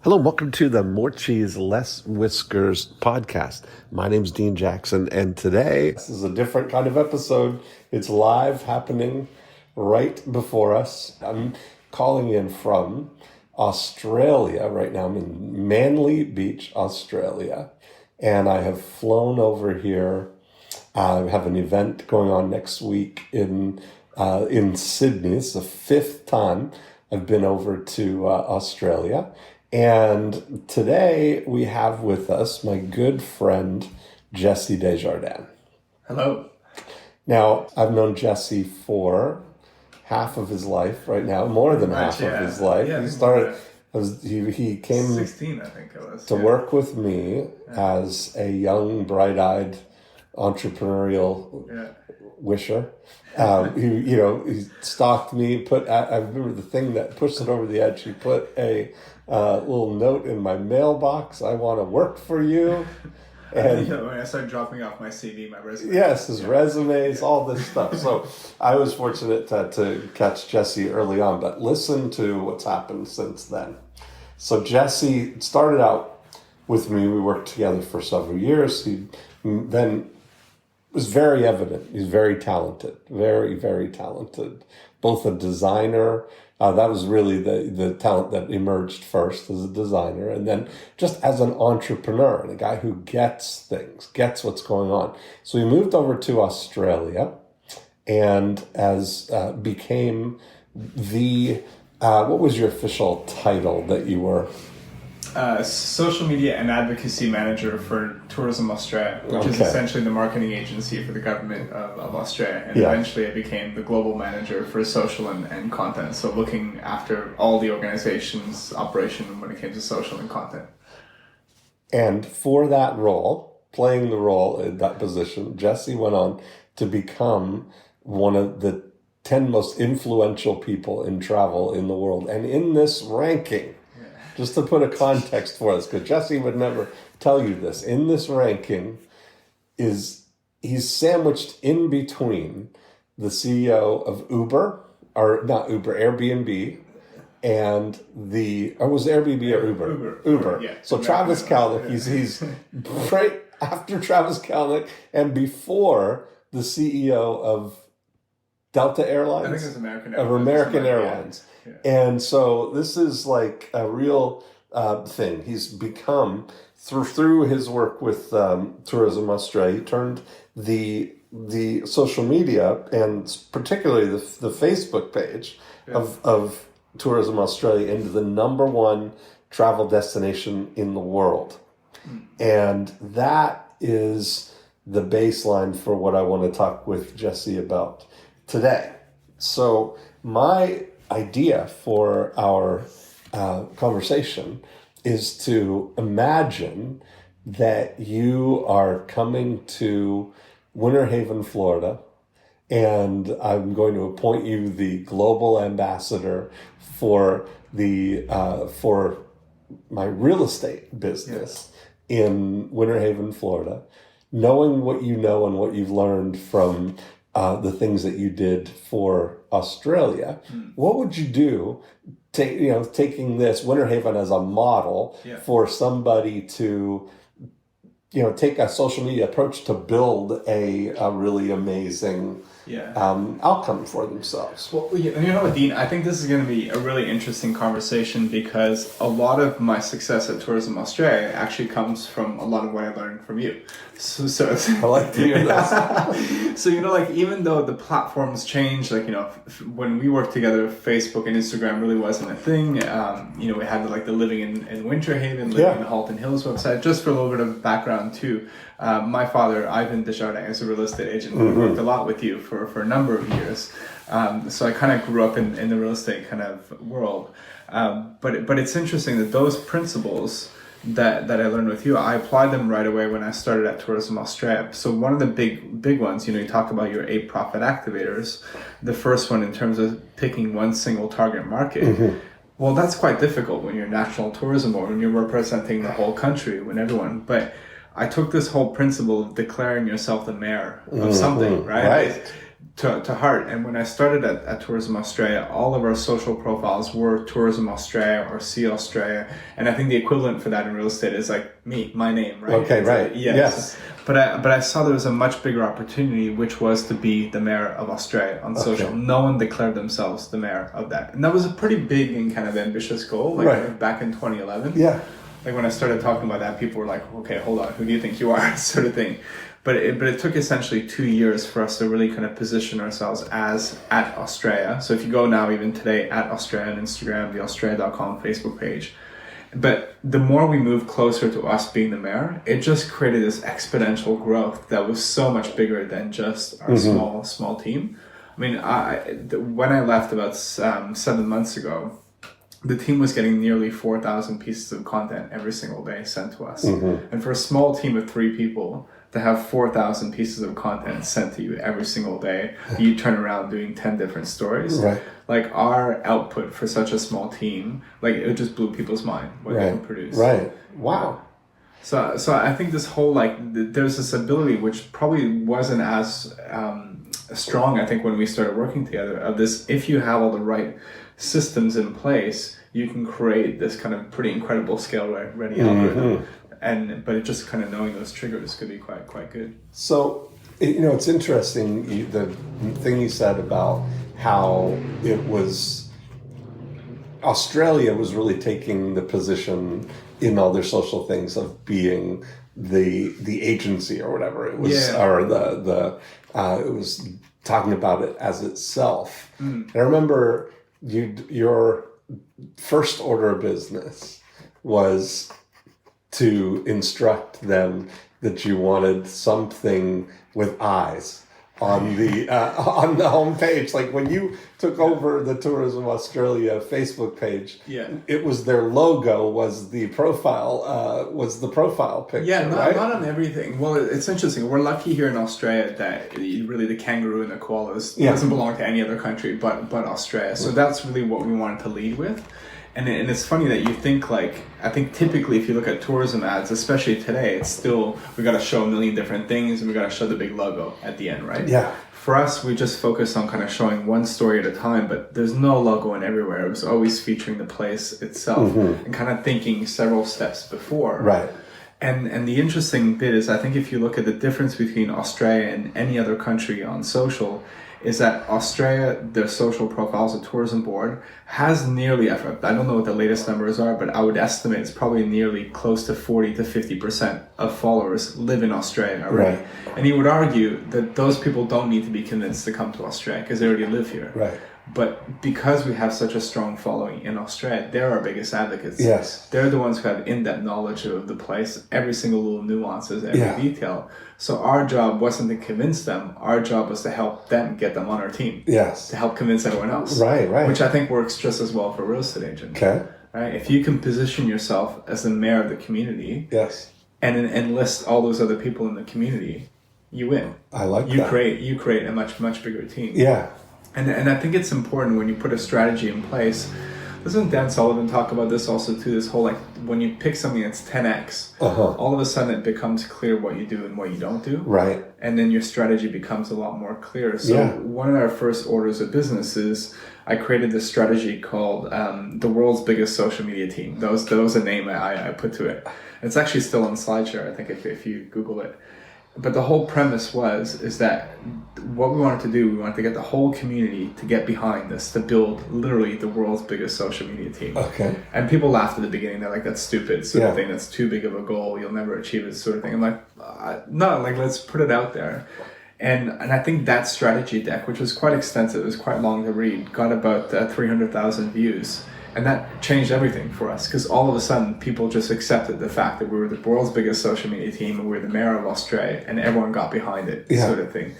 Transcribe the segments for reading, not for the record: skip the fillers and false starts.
Hello, welcome to the More Cheese Less Whiskers podcast. My name's Dean Jackson, and today this is a different kind of episode. It's live, happening right before us. I'm calling in from Australia right now. I'm in Manly Beach, Australia, and I have flown over here. I have an event going on next week in Sydney. It's the fifth time I've been over to Australia. And today we have with us my good friend, Jesse Desjardins. Hello. Now, I've known Jesse for half of his life right now, more than half of his life. Yeah, he came 16, I think it was, to work with me as a young, bright-eyed, entrepreneurial wisher. He stalked me, I remember the thing that pushed it over the edge. He put a little note in my mailbox. I want to work for you. And when I started dropping off my CV, my resume. Yes, his resumes, all this stuff. So I was fortunate to catch Jesse early on, but listen to what's happened since then. So Jesse started out with me. We worked together for several years. He then was very evident. He's very talented, very, very talented. Both a designer. That was really the talent that emerged first as a designer, and then just as an entrepreneur and a guy who gets things, gets what's going on. So he moved over to Australia and became the, what was your official title that you were? Social media and advocacy manager for Tourism Australia, which is essentially the marketing agency for the government of Australia. And eventually I became the global manager for social and content. So looking after all the organization's operation when it came to social and content. And for that role, playing the role in that position, Jesse went on to become one of the 10 most influential people in travel in the world. And in this ranking, just to put a context for us, because Jesse would never tell you this, in this ranking he's sandwiched in between the CEO of Airbnb, and was it Airbnb or Uber? Uber. Yeah. So Travis Kalanick, he's right after Travis Kalanick and before the CEO of Delta Airlines. I think it's American Airlines. Of American Airlines. Yeah. And so this is like a real thing. He's become, through his work with Tourism Australia, he turned the social media and particularly the Facebook page of Tourism Australia into the number one travel destination in the world. And that is the baseline for what I want to talk with Jesse about today. So my idea for our conversation is to imagine that you are coming to Winter Haven, Florida, and I'm going to appoint you the global ambassador for for my real estate business in Winter Haven, Florida, knowing what you know and what you've learned from the things that you did for Australia. What would you do, taking this Winter Haven as a model for somebody to, take a social media approach to build a really amazing outcome for themselves? Well, you know what, Dean? I think this is going to be a really interesting conversation because a lot of my success at Tourism Australia actually comes from a lot of what I learned from you. So I like to hear that. So, even though the platforms changed, when we worked together, Facebook and Instagram really wasn't a thing. We had the living in Winter Haven, living in the Halton Hills website. Just for a little bit of background too, my father, Ivan Dejardin, is a real estate agent. We worked a lot with you for a number of years. So I kind of grew up in the real estate kind of world. But it's interesting that those principles that I learned with you, I applied them right away when I started at Tourism Australia. So one of the big ones, you talk about your 8 profit activators. The first one in terms of picking one single target market. Well, that's quite difficult when you're national tourism or when you're representing the whole country, when everyone. But I took this whole principle of declaring yourself the mayor of something, right? to heart. And when I started at Tourism Australia, all of our social profiles were Tourism Australia or See Australia. And I think the equivalent for that in real estate is like my name, right? Okay, right. Yes. But I saw there was a much bigger opportunity, which was to be the mayor of Australia on social. No one declared themselves the mayor of that. And that was a pretty big and kind of ambitious goal, like back in 2011. Yeah. Like when I started talking about that, people were like, okay, hold on, who do you think you are? Sort of thing. But it took essentially 2 years for us to really kind of position ourselves as at Australia. So if you go now, even today, at Australia on Instagram, the Australia.com Facebook page. But the more we moved closer to us being the mayor, it just created this exponential growth that was so much bigger than just our small team. I mean, when I left about 7 months ago, the team was getting nearly 4,000 pieces of content every single day sent to us. And for a small team of 3 people, to have 4,000 pieces of content sent to you every single day, you turn around doing 10 different stories. Right. Like our output for such a small team, like it just blew people's mind what they can produce. Right. Wow. So I think this whole there's this ability which probably wasn't as strong, I think, when we started working together, of this, if you have all the right systems in place, you can create this kind of pretty incredible scale ready algorithm. But it just kind of knowing those triggers could be quite good. So, it's interesting, the thing you said about how it was, Australia was really taking the position in all their social things of being the agency or whatever it was, or it was talking about it as itself. And I remember your first order of business was to instruct them that you wanted something with eyes on the homepage. Like when you took over the Tourism Australia Facebook page, it was their logo was the profile picture. Yeah, not on everything. Well, it's interesting. We're lucky here in Australia that really the kangaroo and the koalas doesn't belong to any other country but Australia. So that's really what we wanted to lead with. And it's funny that you think I think typically if you look at tourism ads, especially today, it's still, we got to show a million different things and we got to show the big logo at the end, right? Yeah. For us, we just focus on kind of showing one story at a time, but there's no logo in everywhere. It was always featuring the place itself and kind of thinking several steps before. Right. And the interesting bit is, I think if you look at the difference between Australia and any other country on social, is that Australia, their social profiles, the tourism board, has nearly, I don't know what the latest numbers are, but I would estimate it's probably nearly close to 40 to 50% of followers live in Australia already. Right. And he would argue that those people don't need to be convinced to come to Australia because they already live here. Right. But because we have such a strong following in Australia, they're our biggest advocates. Yes. They're the ones who have in-depth knowledge of the place, every single little nuances, every detail. So our job wasn't to convince them. Our job was to help them get them on our team. Yes. To help convince everyone else. Right. Which I think works just as well for a real estate agent. Okay. Right? If you can position yourself as the mayor of the community. Yes. And enlist all those other people in the community, you win. I like that. You create a much bigger team. Yeah. And I think it's important when you put a strategy in place. Doesn't Dan Sullivan talk about this also too? This whole when you pick something that's 10x, all of a sudden it becomes clear what you do and what you don't do. Right. And then your strategy becomes a lot more clear. So one of our first orders of business is I created this strategy called the world's biggest social media team. That was a name I put to it. It's actually still on SlideShare, I think, if you Google it. But the whole premise is that what we wanted to do, we wanted to get the whole community to get behind this, to build literally the world's biggest social media team. Okay. And people laughed at the beginning. They're like, that's stupid, sort of thing. That's too big of a goal. You'll never achieve it, sort of thing. I'm like, no, let's put it out there. And I think that strategy deck, which was quite extensive, it was quite long to read, got about 300,000 views. And that changed everything for us because all of a sudden people just accepted the fact that we were the world's biggest social media team and we were the mayor of Australia and everyone got behind it, sort of thing.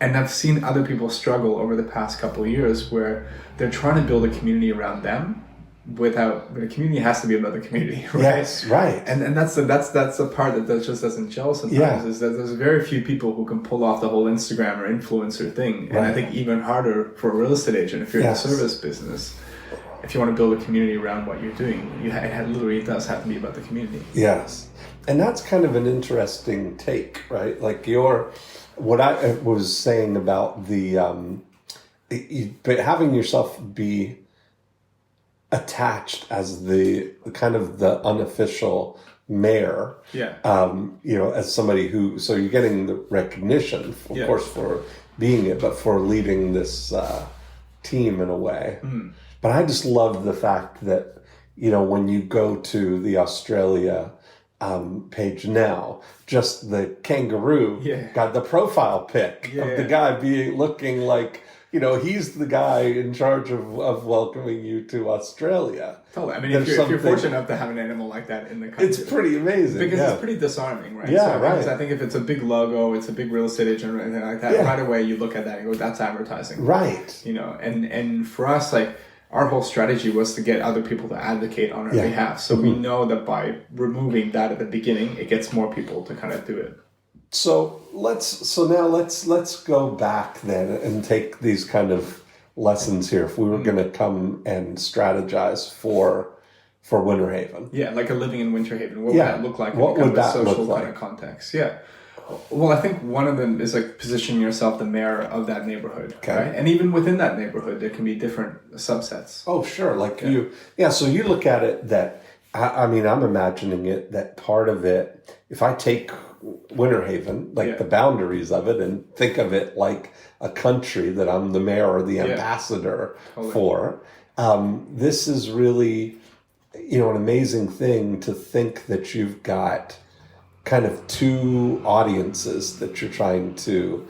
And I've seen other people struggle over the past couple of years where they're trying to build a community around them but the community has to be about the community, right? Yes, right. And that's the part that just doesn't gel sometimes, is that there's very few people who can pull off the whole Instagram or influencer thing. And I think even harder for a real estate agent if you're in the service business. If you want to build a community around what you're doing, it literally does have to be about the community. Yes. And that's kind of an interesting take, right? Like your what I was saying about but having yourself be attached as the kind of the unofficial mayor, as somebody who, so you're getting the recognition, of course, for being it, but for leading this team in a way. But I just love the fact that, when you go to the Australia page now, just the kangaroo got the profile pic of the guy looking like, he's the guy in charge of welcoming you to Australia. Totally. I mean, if you're fortunate enough to have an animal like that in the country, it's pretty amazing. Because it's pretty disarming, right? Yeah, so right. I think if it's a big logo, it's a big real estate agent or anything like that, right away you look at that and go, that's advertising. Right. And for us, like, our whole strategy was to get other people to advocate on our behalf. So we know that by removing that at the beginning, it gets more people to kind of do it. So now let's go back then and take these kind of lessons here. If we were going to come and strategize for Winter Haven, like a living in Winter Haven, what would that look like? What would that social look like? Kind of context? Yeah. Well, I think one of them is like positioning yourself the mayor of that neighborhood, right? And even within that neighborhood, there can be different subsets. Oh, sure. Like so you look at it that, I'm imagining it that part of it, if I take Winter Haven, like the boundaries of it, and think of it like a country that I'm the mayor or the ambassador for, this is really, an amazing thing to think that you've got kind of two audiences that you're trying to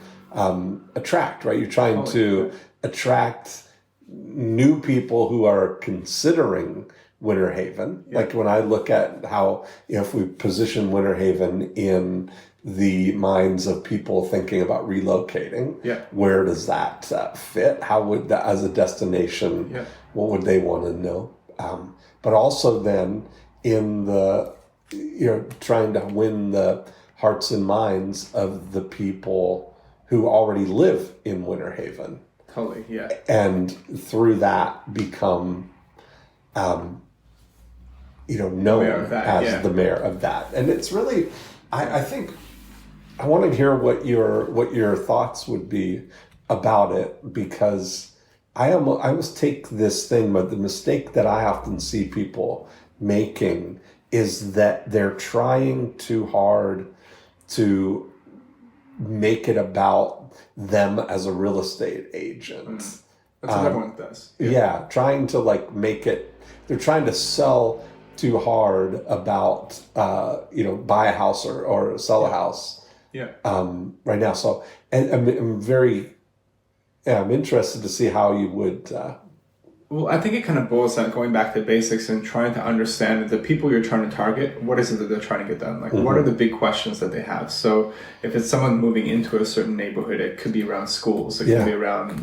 attract, right? You're trying to attract new people who are considering Winter Haven. Like when I look at how, if we position Winter Haven in the minds of people thinking about relocating, where does that fit? How would that, as a destination, what would they want to know? But also then in the, trying to win the hearts and minds of the people who already live in Winter Haven. Totally, yeah. And through that become, known as the mayor of that. And it's really, I think, I want to hear what your thoughts would be about it, because I almost take this thing, but the mistake that I often see people making is that they're trying too hard to make it about them as a real estate agent. That's what everyone does. Trying to make it, they're trying to sell too hard about, buy a house or sell a house right now. So, and I'm interested to see how you would... Well, I think it kind of boils down going back to basics and trying to understand the people you're trying to target. What is it that they're trying to get done? Like, what are the big questions that they have? So if it's someone moving into a certain neighborhood, it could be around schools. It could be around,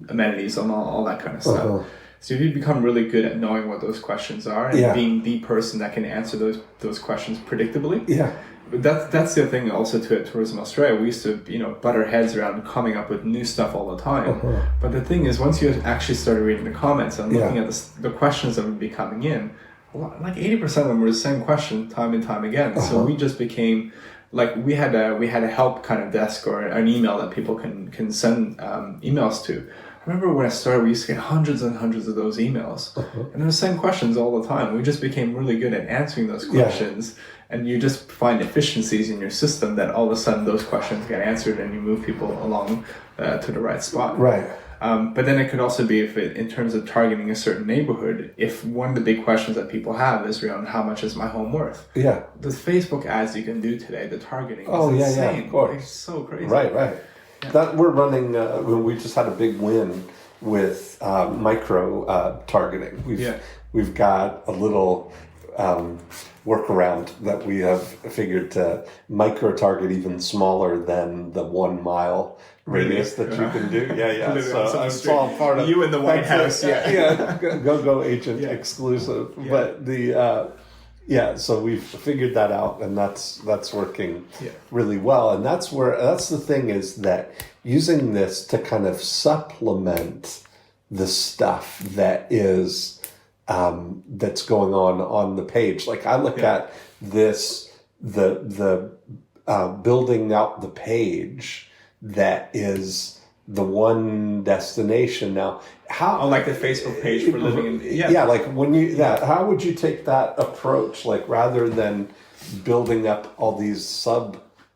amenities and all that kind of stuff. So if you become really good at knowing what those questions are and being the person that can answer those questions predictably. But that's the thing also to Tourism Australia. We used to, butt our heads around coming up with new stuff all the time. But the thing is, once you actually started reading the comments and looking at the questions that would be coming in, like 80% of them were the same question time and time again. So we just became, like, we had a help kind of desk or an email that people can send emails to. I remember when I started, we used to get hundreds and hundreds of those emails. And they're the same questions all the time. We just became really good at answering those questions. And you just find efficiencies in your system that all of a sudden those questions get answered and you move people along to the right spot. Right. But then it could also be, in terms of targeting a certain neighborhood, if one of the big questions that people have is around how much is my home worth? The Facebook ads you can do today, the targeting is insane. Of course. It's so crazy. Right. That we're running, we just had a big win with micro targeting. We've got a little workaround that we have figured to micro target even smaller than the 1 mile radius that you can do. So it's all part of you in the White House. Go agent exclusive. But the so we've figured that out, and that's working really well. And that's the thing, is that using this to kind of supplement the stuff that is that's going on the page. Like I look at this, the building out the page that is the one destination. Now, how like the Facebook page for living in like when you how would you take that approach, like rather than building up all these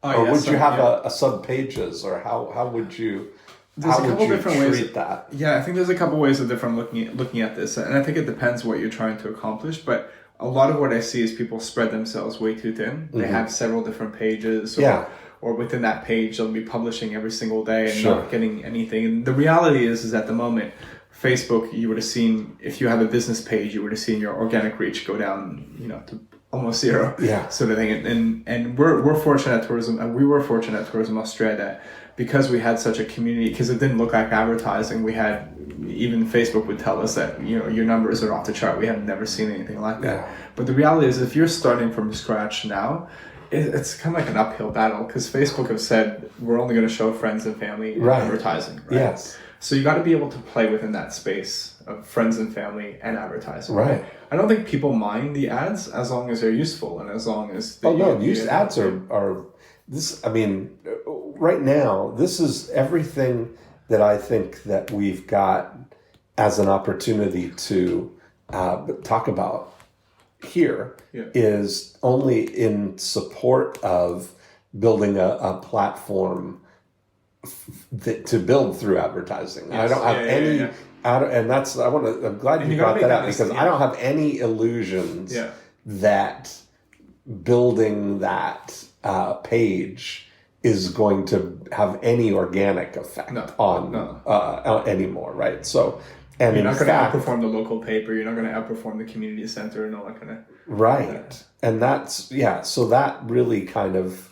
would you have a sub pages, or how would you there's how a would couple you different treat ways that? Yeah, I think there's a couple ways of different looking at this, and I think it depends what you're trying to accomplish. But a lot of what I see is people spread themselves way too thin. They have several different pages, or within that page they'll be publishing every single day and not getting anything. And the reality is at the moment, Facebook, you would have seen, if you have a business page, you would have seen your organic reach go down, to almost zero, sort of thing. And we're fortunate at Tourism, and we were fortunate at Tourism Australia that because we had such a community, because it didn't look like advertising, we had, even Facebook would tell us that, your numbers are off the chart. We had never seen anything like that. Yeah. But the reality is, if you're starting from scratch now, it's kind of like an uphill battle, because Facebook have said, we're only going to show friends and family advertising. Right? Yes. So you got to be able to play within that space of friends and family and advertising. Right. I don't think people mind the ads as long as they're useful and as long as they ads are this. I mean, right now, this is everything that I think that we've got as an opportunity to talk about here is only in support of building a platform to build through advertising. Yes. I don't have any, and that's I'm glad you brought that up, because I don't have any illusions that building that page is going to have any organic effect on anymore, right? So, and you're not going to outperform the local paper. You're not going to outperform the community center and all that kind of right. And that's so that really kind of.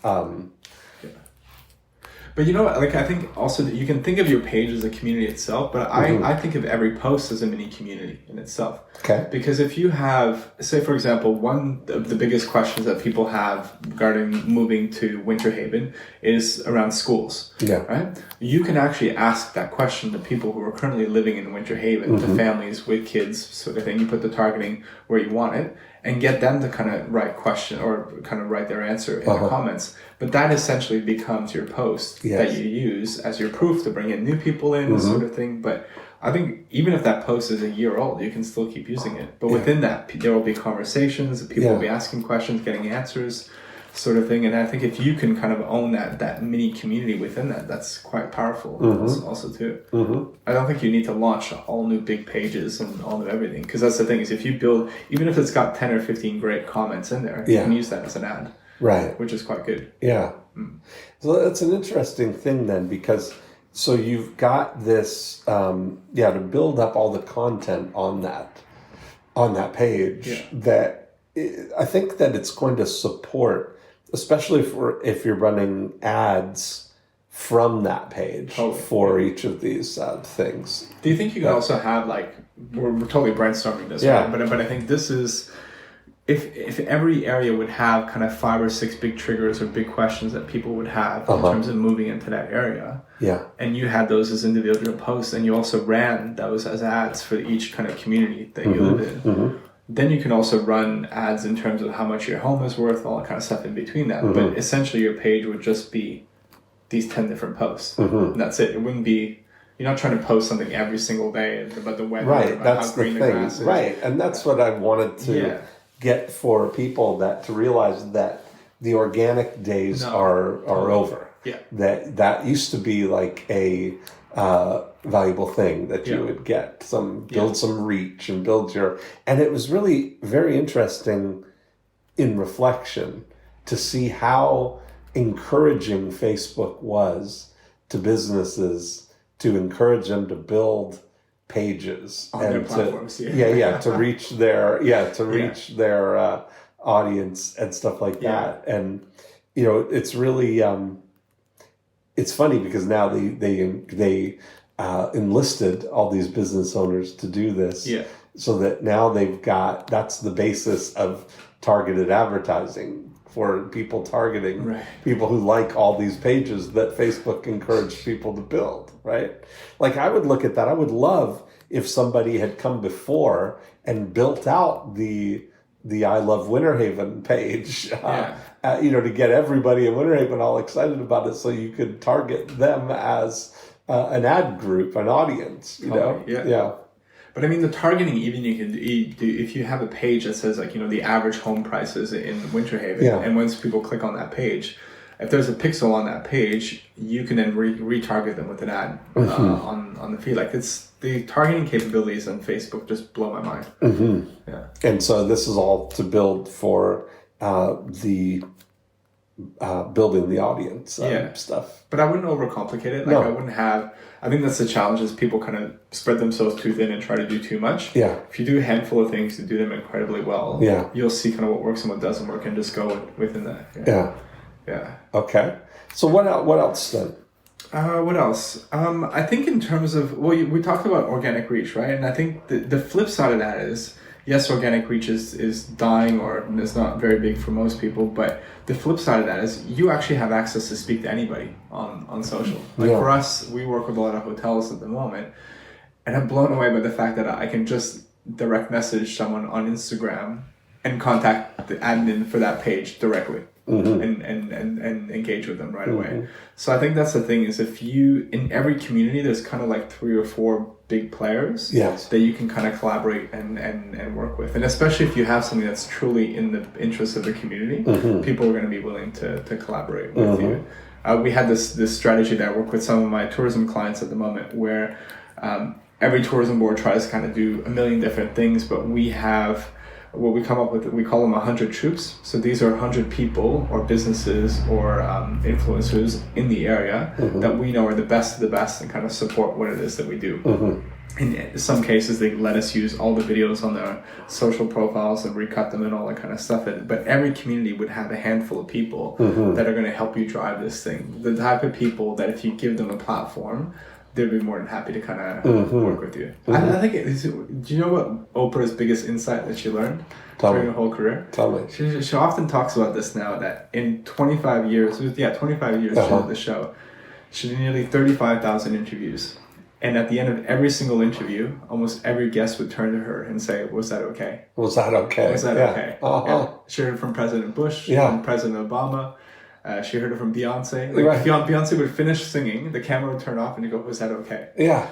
But I think also that you can think of your page as a community itself, but I think of every post as a mini community in itself. Okay. Because if you have, say for example, one of the biggest questions that people have regarding moving to Winter Haven is around schools. Yeah. Right? You can actually ask that question to people who are currently living in Winter Haven, to families with kids, sort of thing. You put the targeting where you want it, and get them to kind of write their answer in the comments. But that essentially becomes your post that you use as your proof to bring in new people in, sort of thing. But I think even if that post is a year old, you can still keep using it. But within that, there will be conversations, people will be asking questions, getting answers, sort of thing. And I think if you can kind of own that mini community within that, that's quite powerful also too. I don't think you need to launch all new big pages and all new everything, because that's the thing, is if you build, even if it's got 10 or 15 great comments in there, you can use that as an ad. Right. Which is quite good. Yeah. So that's an interesting thing then, because so you've got this, to build up all the content on that page that I think that it's going to support, especially if you're running ads from that page for each of these things. Do you think you can also have we're totally brainstorming this, right? But I think this is, if every area would have kind of 5 or 6 big triggers or big questions that people would have in terms of moving into that area, and you had those as individual posts, and you also ran those as ads for each kind of community that you live in, then you can also run ads in terms of how much your home is worth, all that kind of stuff in between that. But essentially your page would just be these 10 different posts. And that's it. It wouldn't be, you're not trying to post something every single day about the weather, about how green the grass is. Right, and that's what I wanted to get for people, to realize that the organic days are over. Yeah. That used to be like a valuable thing that you would get build some reach and and it was really very interesting in reflection to see how encouraging Facebook was to businesses, to encourage them to build pages on their platforms, to reach their audience and stuff like that. And it's really it's funny because now they enlisted all these business owners to do this, so that now that's the basis of targeted advertising for people targeting people who like all these pages that Facebook encouraged people to build, right? Like I would look at that. I would love if somebody had come before and built out the the I Love Winter Haven page, to get everybody in Winter Haven all excited about it, so you could target them as an ad group, an audience. Yeah. But I mean, the targeting, even you can do if you have a page that says the average home prices in Winter Haven, and once people click on that page, if there's a pixel on that page, you can then retarget them with an ad on the feed. Like, it's the targeting capabilities on Facebook just blow my mind. Yeah. And so this is all to build for the building the audience stuff. But I wouldn't overcomplicate it. Like, no. I think that's the challenge, is people kind of spread themselves too thin and try to do too much. Yeah. If you do a handful of things to do them incredibly well, you'll see kind of what works and what doesn't work, and just go within that. Yeah. Okay. So what else then? What else? I think in terms of, we talked about organic reach, right? And I think the flip side of that is, yes, organic reach is dying, or is not very big for most people, but the flip side of that is you actually have access to speak to anybody on social. Like, for us, we work with a lot of hotels at the moment, and I'm blown away by the fact that I can just direct message someone on Instagram and contact the admin for that page directly. And engage with them right away. So I think that's the thing, is if you, in every community, there's kind of like 3 or 4 big players that you can kind of collaborate and work with. And especially if you have something that's truly in the interest of the community, people are going to be willing to collaborate with you. We had this strategy that I work with some of my tourism clients at the moment, where every tourism board tries to kind of do a million different things, but we have what we come up with, we call them 100 troops. So these are 100 people or businesses or influencers in the area that we know are the best of the best and kind of support what it is that we do. In some cases, they let us use all the videos on their social profiles and recut them and all that kind of stuff. But every community would have a handful of people that are going to help you drive this thing. The type of people that if you give them a platform, they'd be more than happy to kind of work with you. I think do you know what Oprah's biggest insight that she learned during her whole career? Tell me. She often talks about this now, that in 25 years, she did the show, she did nearly 35,000 interviews. And at the end of every single interview, almost every guest would turn to her and say, "Was that okay? Was that okay? Was that okay?" Yeah. She heard it from President Bush, from President Obama. She heard it from Beyonce. Beyonce would finish singing, the camera would turn off, and you go, "Was that okay?" Yeah.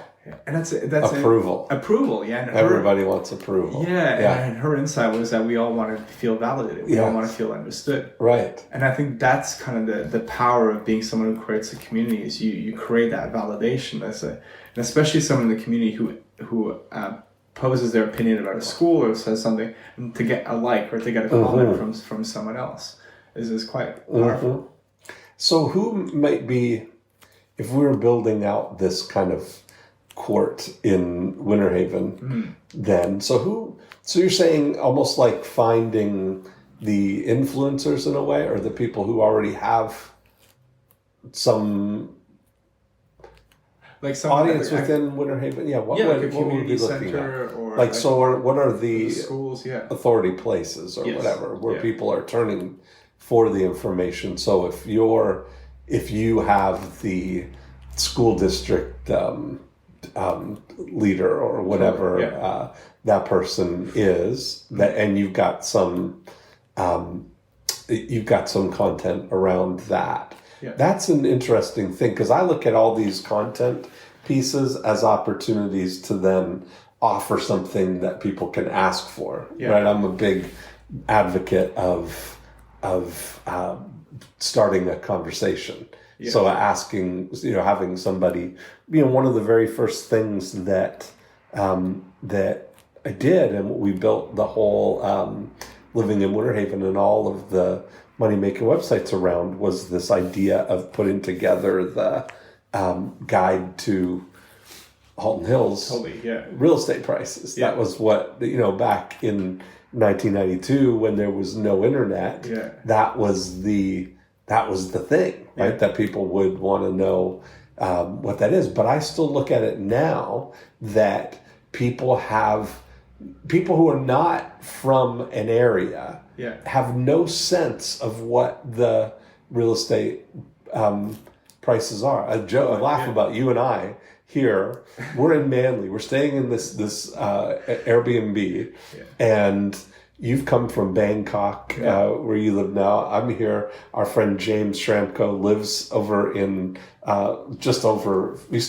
And that's approval. Approval, yeah. And everybody wants approval. And her insight was that we all want to feel validated. We all want to feel understood. Right. And I think that's kind of the power of being someone who creates a community, is you create that validation and especially someone in the community who poses their opinion about a school or says something, and to get a like or to get a comment from someone else is quite powerful. So who might be, if we were building out this kind of court in Winter Haven, then, so you're saying almost like finding the influencers in a way, or the people who already have some audience within Winter Haven? Yeah, what would we be looking at? Or what are the schools, authority places or whatever, where people are turning for the information? So if you have the school district leader or whatever that person is, and you've got some content around that. Yeah. That's an interesting thing, because I look at all these content pieces as opportunities to then offer something that people can ask for. Yeah. Right? I'm a big advocate of starting a conversation. Yeah. So asking, having somebody, one of the very first things that I did, and we built the whole Living in Winter Haven and all of the money-making websites around, was this idea of putting together the guide to Halton Hills real estate prices. Yeah. That was what, back in 1992, when there was no internet, that was the thing, right? That people would want to know what that is. But I still look at it now that people who are not from an area have no sense of what the real estate prices are. I laugh about you and I here. We're in Manly. We're staying in this Airbnb, and You've come from Bangkok, where you live now. I'm here. Our friend James Shramko lives over in, we used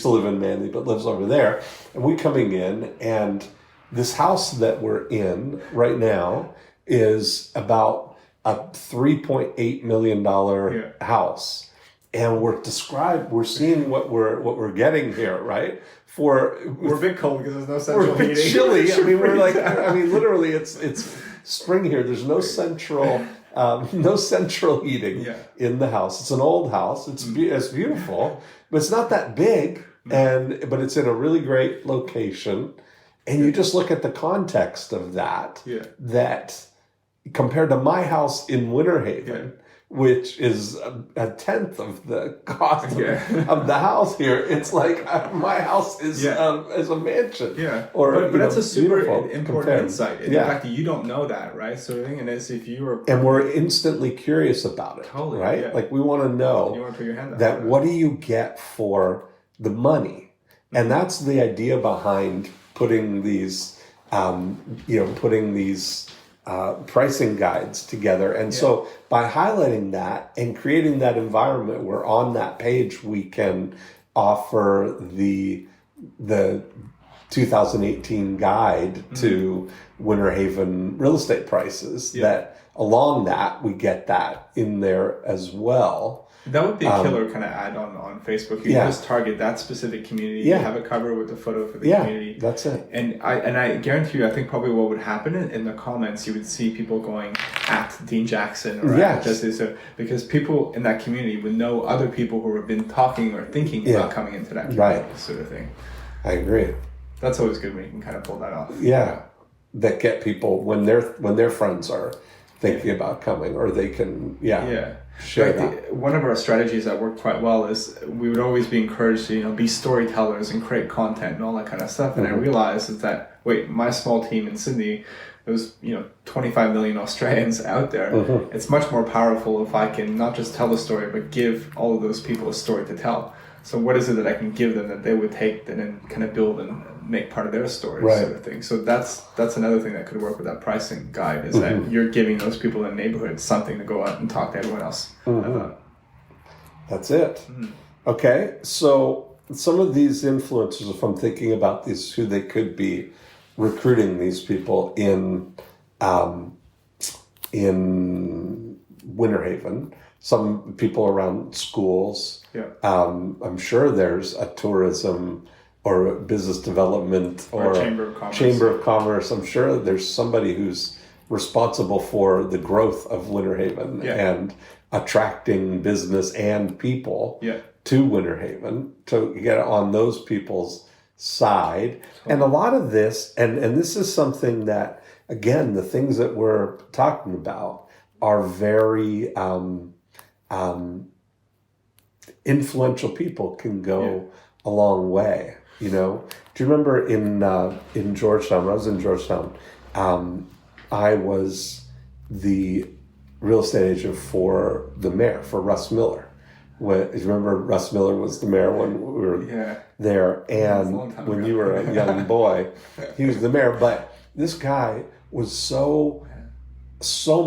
to live in Manly, but lives over there. And we coming in, and this house that we're in right now is about a $3.8 million house. And we're seeing what we're getting here, right? We're a bit cold because there's no central we're a bit heating. chilly. I mean, literally, it's spring here. There's no central heating in the house. It's an old house. It's beautiful, but it's not that big. But it's in a really great location, and you just look at the context of that. That compared to my house in Winter Haven. Which is a tenth of the cost of the house here. It's like my house is a mansion. But that's a super important insight. In fact, you don't know that, right? So the thing is, if you were... And we're instantly curious about it, right? Yeah. Like we want to know you want to put your hand that what do you get for the money? And that's the idea behind putting these, pricing guides together. And so by highlighting that and creating that environment where on that page we can offer the 2018 guide to Winter Haven real estate prices, that along that we get that in there as well. That would be a killer kind of ad on Facebook. You just target that specific community. You have a cover with a photo for the community. That's it. And I guarantee you, I think probably what would happen in the comments, you would see people going at Dean Jackson or at Justice, because people in that community would know other people who have been talking or thinking about coming into that community, sort of thing. I agree. That's always good when you can kind of pull that off. Yeah, that get people when their friends are thinking about coming, or they can share that. One of our strategies that worked quite well is we would always be encouraged to be storytellers and create content and all that kind of stuff. And I realized is that my small team in Sydney, there's 25 million Australians out there. It's much more powerful if I can not just tell the story, but give all of those people a story to tell. So what is it that I can give them that they would take and then kind of build and make part of their story, sort of thing. So that's another thing that could work with that pricing guide is that you're giving those people in the neighborhood something to go out and talk to everyone else about. That's it. Okay, so some of these influencers, if I'm thinking about these, who they could be recruiting these people in Winter Haven, some people around schools. I'm sure there's a tourism or a business development or Chamber of Commerce. I'm sure there's somebody who's responsible for the growth of Winter Haven and attracting business and people to Winter Haven to get on those people's side. And a lot of this, and this is something that, again, the things that we're talking about are very influential people can go a long way. Do you remember in Georgetown, when I was in Georgetown, I was the real estate agent for the mayor, for Russ Miller. You remember Russ Miller was the mayor when we were there, and when you were a young boy, he was the mayor. But this guy was so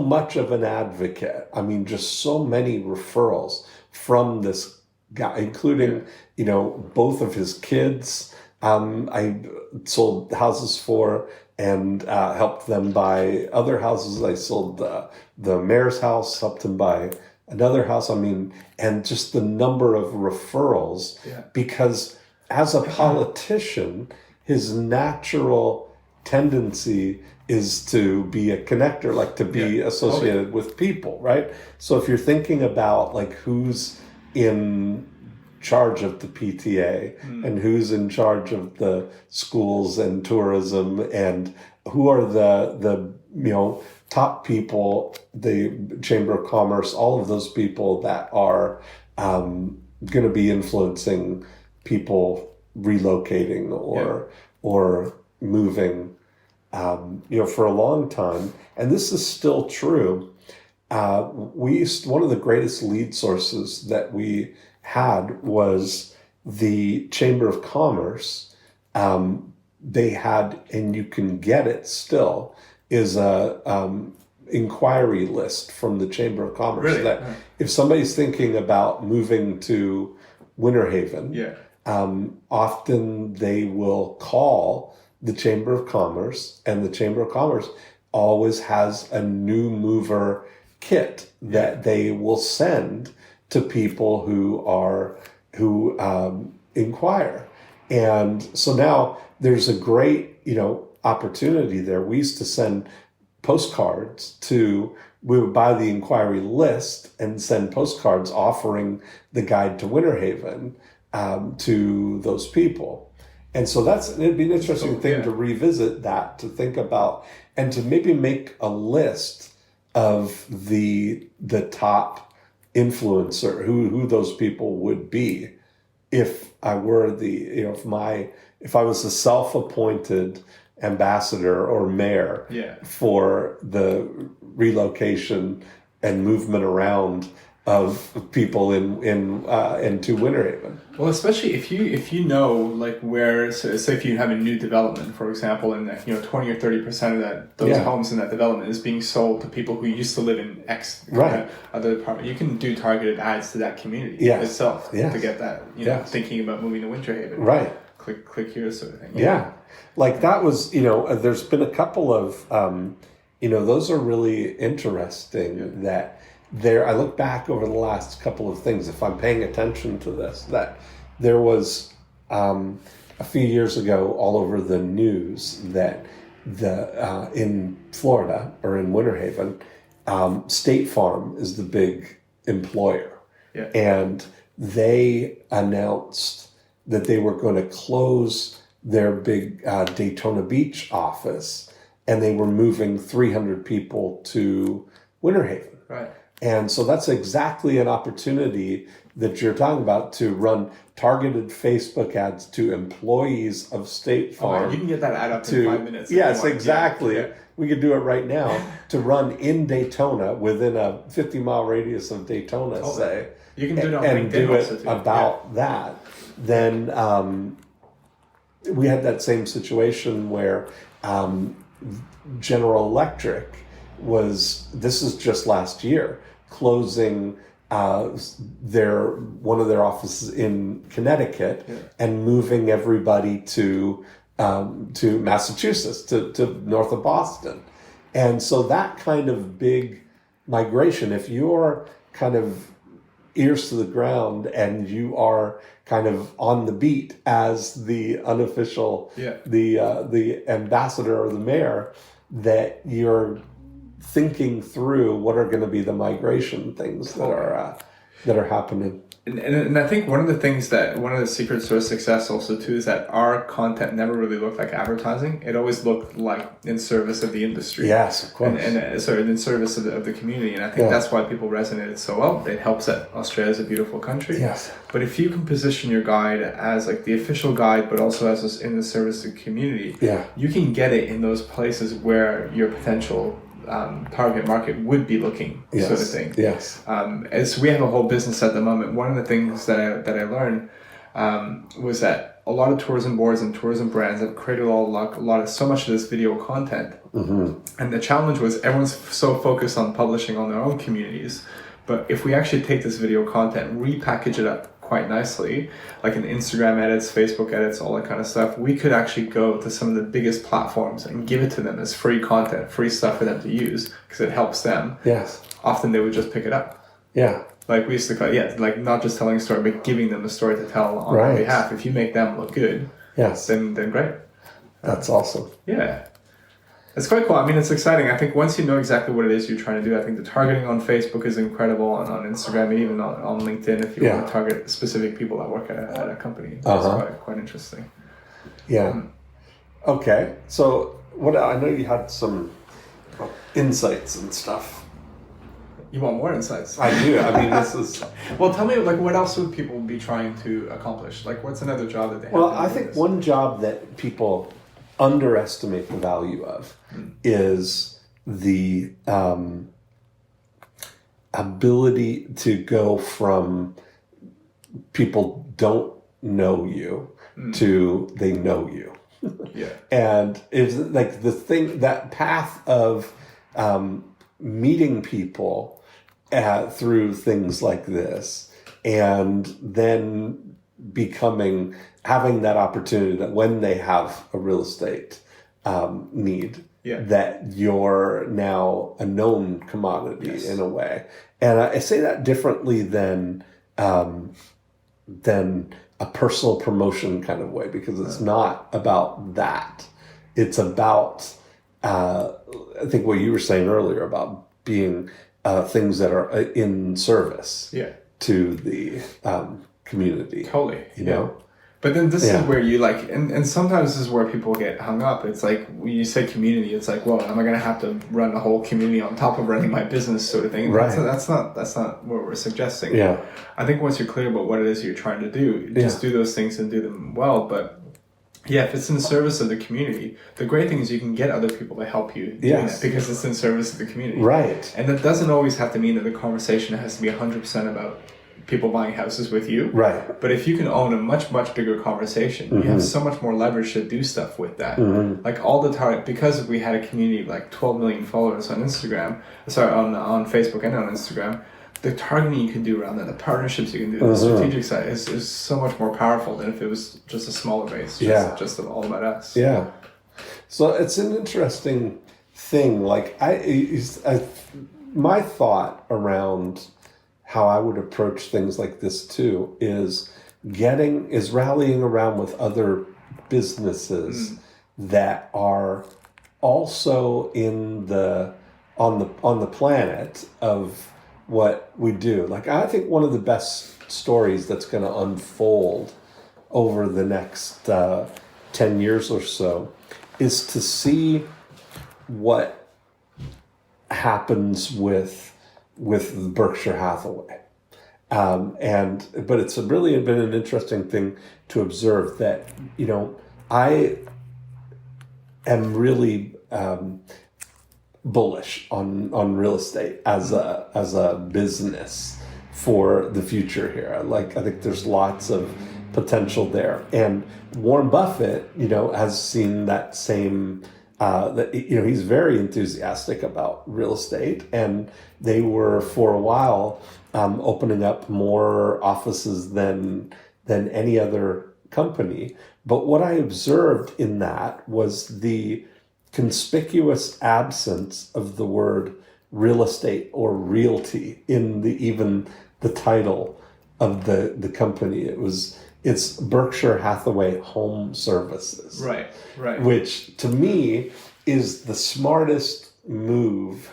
much of an advocate. I mean, just so many referrals from this guy, including, both of his kids. I sold houses for and helped them buy other houses. I sold the mayor's house, helped him buy another house. I mean, and just the number of referrals, because as a politician, his natural tendency is to be a connector, like to be associated with people, right? So if you're thinking about like who's in charge of the PTA and who's in charge of the schools and tourism and who are the top people, the Chamber of Commerce, all of those people that are going to be influencing people relocating or moving, for a long time. And this is still true. One of the greatest lead sources that we had was the Chamber of Commerce. They had, and you can get it still, is a inquiry list from the Chamber of Commerce Really? that if somebody's thinking about moving to Winter Haven, often they will call the Chamber of Commerce, and the Chamber of Commerce always has a new mover kit that they will send to people who inquire. And so now there's a great, opportunity there. We used to send postcards we would buy the inquiry list and send postcards offering the guide to Winter Haven to those people. And so it'd be an interesting thing to revisit that, to think about, and to maybe make a list of the top influencer, who those people would be. If I were if I was a self-appointed ambassador or mayor for the relocation and movement around of people into Winter Haven. Well, especially if you know like where, so say if you have a new development, for example, and 20 or 30% of those homes in that development is being sold to people who used to live in X other department, you can do targeted ads to that community itself to get that thinking about moving to Winter Haven. Right. Click here sort of thing. Yeah. Like that was, there's been a couple of, those are really interesting that I look back over the last couple of things, if I'm paying attention to this, that there was a few years ago all over the news that in Florida or in Winter Haven, State Farm is the big employer. Yeah. And they announced that they were going to close their big Daytona Beach office, and they were moving 300 people to Winter Haven. Right. And so that's exactly an opportunity that you're talking about, to run targeted Facebook ads to employees of State Farm. You can get that ad up in 5 minutes. Yes, exactly. Yeah. We could do it right now to run in Daytona, within a 50-mile radius of Daytona, say. You can do it on and LinkedIn do it also too. About that. Then we had that same situation where General Electric this is just last year, closing one of their offices in Connecticut and moving everybody to Massachusetts, to north of Boston. And so that kind of big migration, if you're kind of ears to the ground and you are kind of on the beat as the unofficial, the ambassador or the mayor, that you're thinking through what are going to be the migration things that are happening. And I think one of the secrets to our success also too is that our content never really looked like advertising. It always looked like in service of the industry. Yes, of course. And in service of the community. And I think that's why people resonated so well. It helps that Australia is a beautiful country. Yes. But if you can position your guide as like the official guide, but also as in the service of the community, you can get it in those places where your potential target market would be looking, sort of thing. Yes. As we have a whole business at the moment, one of the things that I learned was that a lot of tourism boards and tourism brands have created so much of this video content. Mm-hmm. And the challenge was everyone's so focused on publishing on their own communities. But if we actually take this video content, repackage it up quite nicely, like in Instagram edits, Facebook edits, all that kind of stuff, we could actually go to some of the biggest platforms and give it to them as free content, free stuff for them to use, because it helps them. Yes. Often they would just pick it up. Yeah. Like we used to call like not just telling a story, but giving them a story to tell on their behalf. If you make them look good, then great. That's awesome. Yeah. It's quite cool. I mean, it's exciting. I think once you know exactly what it is you're trying to do, I think the targeting on Facebook is incredible, and on Instagram, and even on LinkedIn, if you want to target specific people that work at a company. It's quite interesting. Yeah. Okay. So I know you had some insights and stuff. You want more insights? I do. I mean, this is... Well, tell me, like, what else would people be trying to accomplish? Like, what's another job that they have? Well, I think one job that people underestimate the value of is the ability to go from people don't know you to they know you. Yeah. And it's like that path of meeting people through things like this, and then having that opportunity that when they have a real estate need, that you're now a known commodity in a way. And I say that differently than a personal promotion kind of way, because it's not about that. It's about, I think what you were saying earlier about being things that are in service to the community. Totally. You know? But then this is where you like, and sometimes this is where people get hung up. It's like, when you say community, it's like, well, am I going to have to run a whole community on top of running my business sort of thing? Right. That's not what we're suggesting. Yeah. I think once you're clear about what it is you're trying to do, just do those things and do them well. But if it's in service of the community, the great thing is you can get other people to help you doing that, because it's in service of the community. Right. And that doesn't always have to mean that the conversation has to be 100% about people buying houses with you. Right. But if you can own a much, much bigger conversation, you have so much more leverage to do stuff with that. Like all the target, because we had a community of like 12 million followers on on Facebook and on Instagram, the targeting you can do around that, the partnerships you can do, the strategic side is so much more powerful than if it was just a smaller base, just all about us. Yeah. So it's an interesting thing. Like my thought around how I would approach things like this too is rallying around with other businesses that are also on the planet of what we do. Like, I think one of the best stories that's going to unfold over the next 10 years or so is to see what happens with Berkshire Hathaway. But it's really been an interesting thing to observe that, I am really bullish on real estate as a business for the future here. I think there's lots of potential there. And Warren Buffett, has seen that same he's very enthusiastic about real estate, and they were for a while opening up more offices than any other company. But what I observed in that was the conspicuous absence of the word real estate or realty in even the title of the company. It's Berkshire Hathaway Home Services. Right. Which to me is the smartest move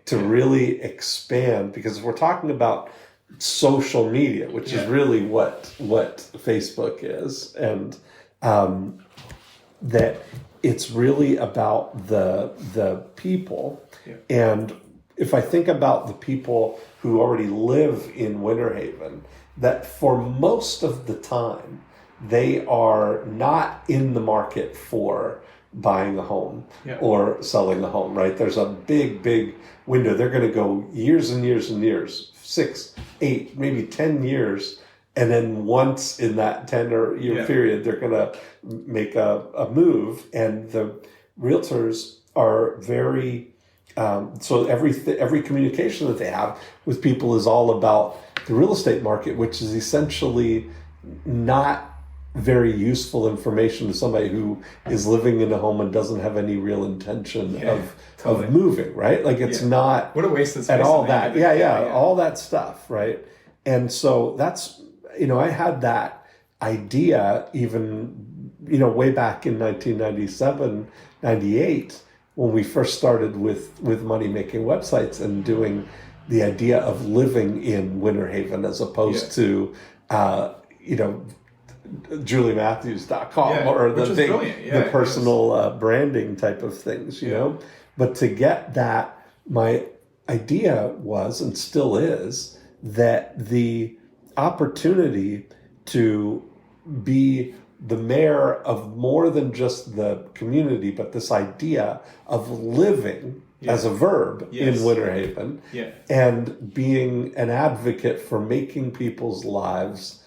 to really expand, because if we're talking about social media, which is really what Facebook is, and that it's really about the people. And if I think about the people who already live in Winter Haven, that for most of the time, they are not in the market for buying a home or selling a home, right? There's a big, big window. They're going to go years and years and years, 6, 8, maybe 10 years. And then once in that 10-year period, they're going to make a move. And the realtors are very, so every communication that they have with people is all about the real estate market, which is essentially not very useful information to somebody who is living in a home and doesn't have any real intention of moving, right? Like, it's not what a waste of space at all that. All that stuff, right? And so that's, I had that idea even, way back in 1997, 98, when we first started with money-making websites and doing the idea of living in Winter Haven as opposed to, JulieMatthews.com or the personal branding type of things, know. But to get that, my idea was, and still is, that the opportunity to be the mayor of more than just the community, but this idea of living as a verb in Winter Haven and being an advocate for making people's lives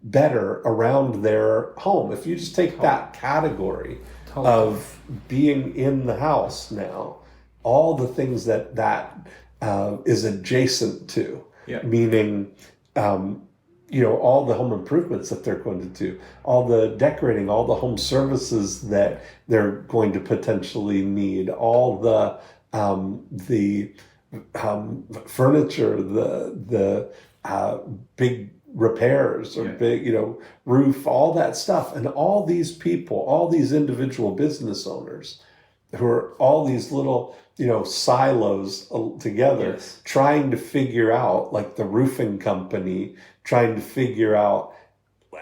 better around their home. If you just take that category, of being in the house now, all the things that is adjacent to, meaning, all the home improvements that they're going to do, all the decorating, all the home services that they're going to potentially need, all the furniture, the big repairs or big, roof, all that stuff. And all these people, all these individual business owners who are all these little, silos together, trying to figure out, like the roofing company, trying to figure out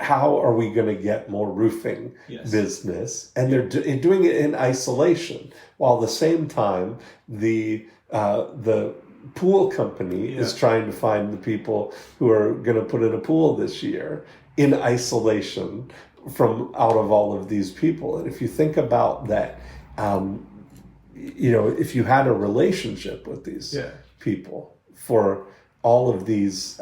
how are we going to get more roofing business. And they're doing it in isolation, while at the same time, the pool company is trying to find the people who are going to put in a pool this year in isolation from out of all of these people. And if you think about that, if you had a relationship with these people for all of these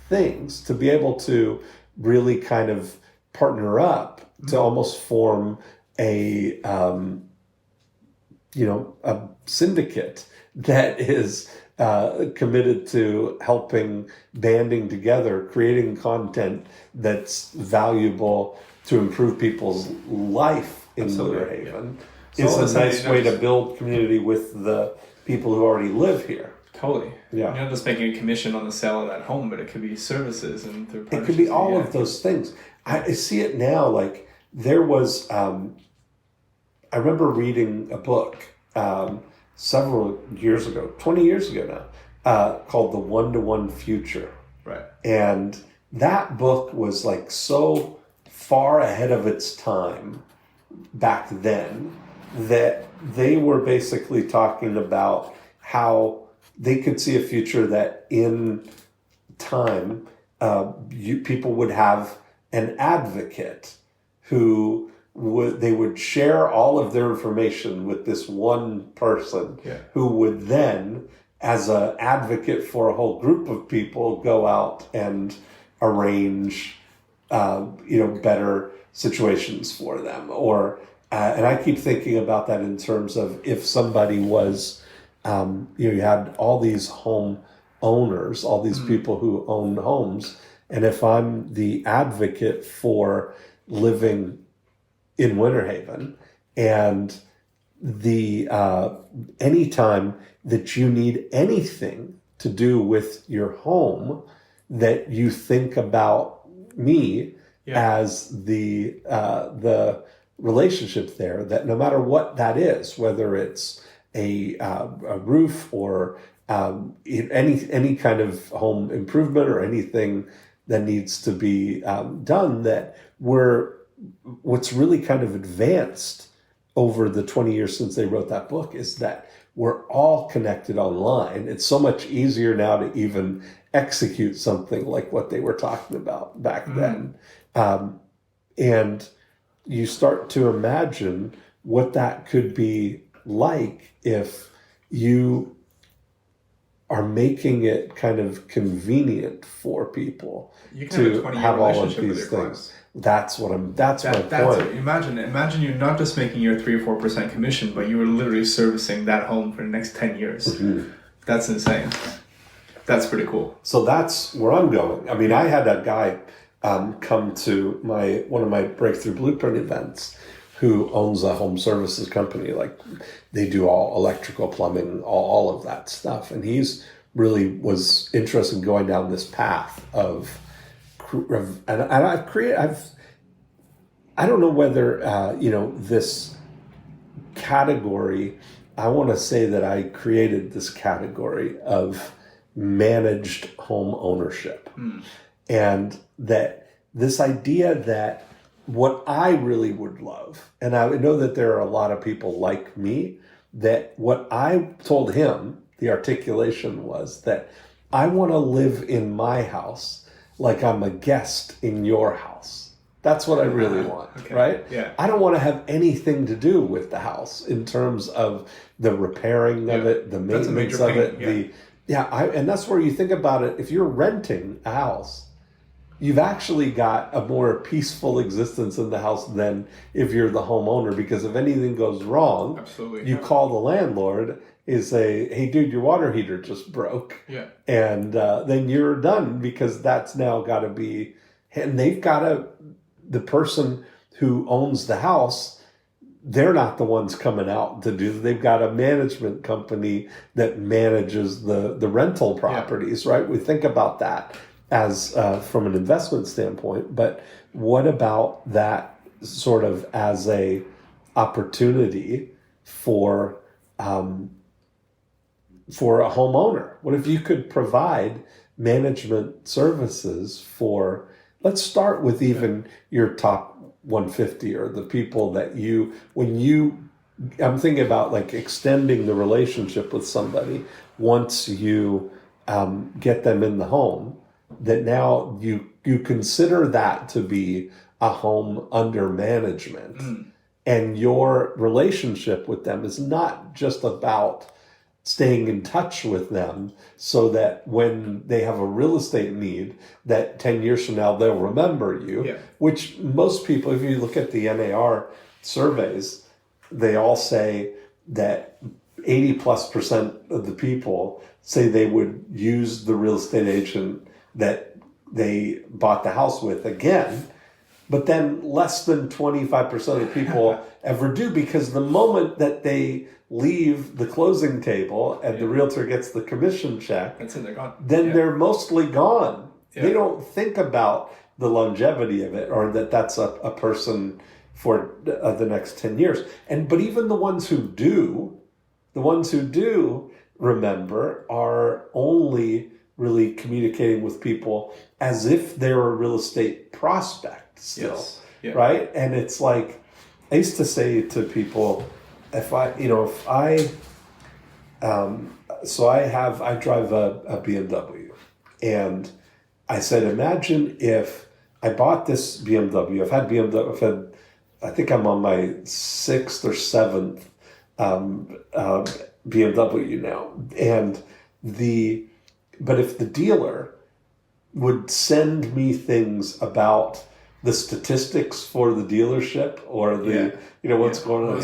things, to be able to really kind of partner up to almost form a syndicate that is committed to helping, banding together, creating content that's valuable to improve people's life in Winter Haven, is a nice way to build community with the people who already live here. Totally. Yeah. You're not just making a commission on the sale of that home, but it could be services and it could be all of those things. I see it now. Like there was, I remember reading a book several years ago, 20 years ago now, called The One-to-One Future. Right. And that book was like so far ahead of its time back then that they were basically talking about how they could see a future that in time, people would have an advocate who they would share all of their information with this one person who would then, as an advocate for a whole group of people, go out and arrange, better situations for them. Or, and I keep thinking about that in terms of if somebody was, you had all these home owners, all these people who own homes, and if I'm the advocate for living in Winter Haven, and the anytime that you need anything to do with your home, that you think about me as the relationship there, that no matter what that is, whether it's a roof or any kind of home improvement or anything that needs to be done, that what's really kind of advanced over the 20 years since they wrote that book is that we're all connected online. It's so much easier now to even execute something like what they were talking about back then. And you start to imagine what that could be like if you are making it kind of convenient for people to have all of these things. That's my point. Imagine you're not just making your 3 or 4% commission, but you were literally servicing that home for the next 10 years. Mm-hmm. That's insane. That's pretty cool. So that's where I'm going. I mean, I had a guy come to one of my Breakthrough Blueprint events who owns a home services company. Like they do all electrical, plumbing, all of that stuff. And he's really was interested in going down this path of, and I don't know whether, this category, I want to say that I created this category of managed home ownership. And that this idea that what I really would love, and I know that there are a lot of people like me, that what I told him, the articulation was that I want to live in my house like I'm a guest in your house. That's what I really want, right? Yeah. I don't want to have anything to do with the house in terms of the repairing of it, the maintenance of it. And that's where you think about it. If you're renting a house, you've actually got a more peaceful existence in the house than if you're the homeowner, because if anything goes wrong, Absolutely. you call the landlord and say, hey, dude, your water heater just broke. Yeah. And then you're done, because that's now got to be, and they've got to, the person who owns the house, they're not the ones coming out to do. They've got a management company that manages the rental properties, right? We think about that as from an investment standpoint, but what about that sort of as a opportunity for a homeowner? What if you could provide management services for, let's start with even your top 150 or the people that I'm thinking about like extending the relationship with somebody once you get them in the home, that now you consider that to be a home under management. And your relationship with them is not just about staying in touch with them so that when they have a real estate need, that 10 years from now, they'll remember you, which most people, if you look at the NAR surveys, they all say that 80+% of the people say they would use the real estate agent that they bought the house with again. But then less than 25% of people ever do, because the moment that they leave the closing table and the realtor gets the commission check, that's it, they're gone. Then they're mostly gone. They don't think about the longevity of it, or that that's a person for the next 10 years. But even the ones who do remember are only really communicating with people as if they're a real estate prospect still, right? And it's like, I used to say to people, I drive a BMW, and I said, imagine if I bought this BMW. I think I'm on my 6th or 7th BMW now, but if the dealer would send me things about the statistics for the dealership, or what's going on.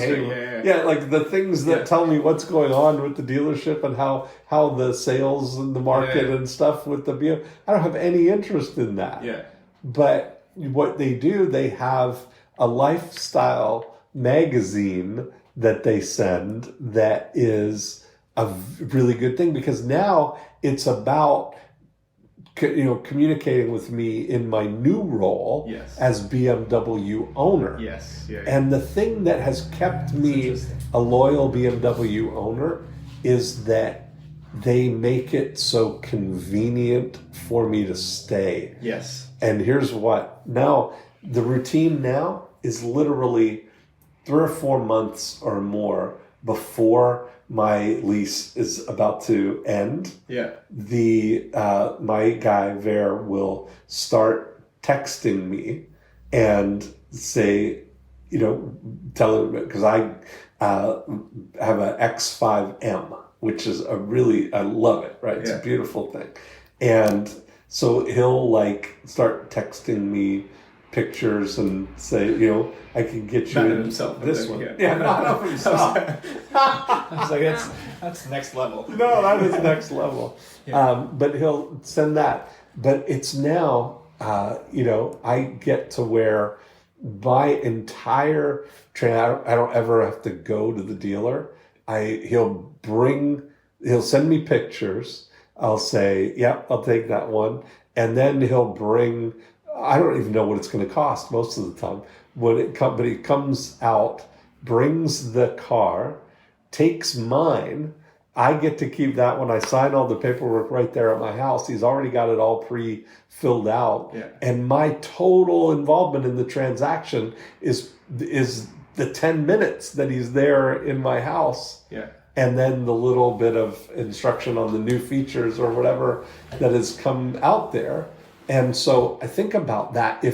Like the things that tell me what's going on with the dealership and how the sales and the market and stuff with the BMW. I don't have any interest in that. But what they do, they have a lifestyle magazine that they send that is a really good thing, because now it's about communicating with me in my new role as BMW owner. And the thing that has kept me a loyal BMW owner is that they make it so convenient for me to stay. And here's what. Now, the routine now is literally 3 or 4 months or more before my lease is about to end. My guy there will start texting me and say, tell him, because I have an X5M, which is I love it, right? It's a beautiful thing. And so he'll start texting me pictures and say, I can get you this one. Not of himself. I was like, that's next level. No, that is next level. But he'll send that. But it's now, I get to where my entire train, I don't ever have to go to the dealer. He'll send me pictures. I'll say, I'll take that one. And then he'll bring, I don't even know what it's going to cost most of the time. But he comes out, brings the car, takes mine. I get to keep that one. I sign all the paperwork right there at my house. He's already got it all pre-filled out. And my total involvement in the transaction is the 10 minutes that he's there in my house. And then the little bit of instruction on the new features or whatever that has come out there. And so I think about that.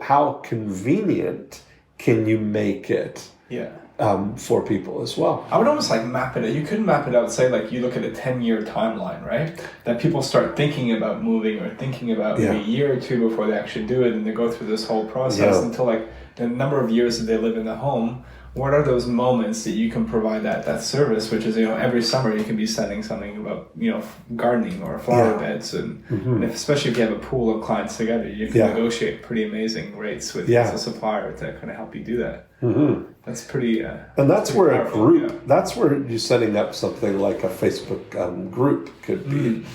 How convenient can you make it? for people as well. I would almost like map it out. You could map it out, say like you look at a 10-year timeline, right? That people start thinking about moving or thinking about maybe a year or two before they actually do it, and they go through this whole process until like the number of years that they live in the home. What are those moments that you can provide that service, which is, every summer you can be sending something about, gardening or flower beds. And especially if you have a pool of clients together, you can negotiate pretty amazing rates with a supplier to kind of help you do that. Mm-hmm. That's pretty... and that's where a group, that's where you're setting up something like a Facebook group could be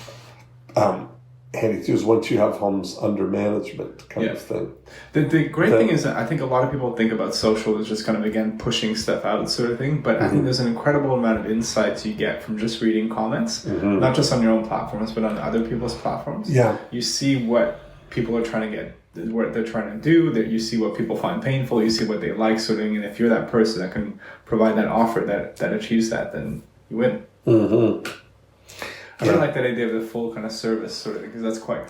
handy too, is once you have homes under management kind of thing. The great thing is that I think a lot of people think about social as just kind of, again, pushing stuff out sort of thing, but I think there's an incredible amount of insights you get from just reading comments, not just on your own platforms, but on other people's platforms. Yeah. You see what people are trying to get, what they're trying to do, that you see what people find painful, you see what they like sort of thing, and if you're that person that can provide that offer that achieves that, then you win. Mm-hmm. I really like that idea of the full kind of service sort of thing, because that's quite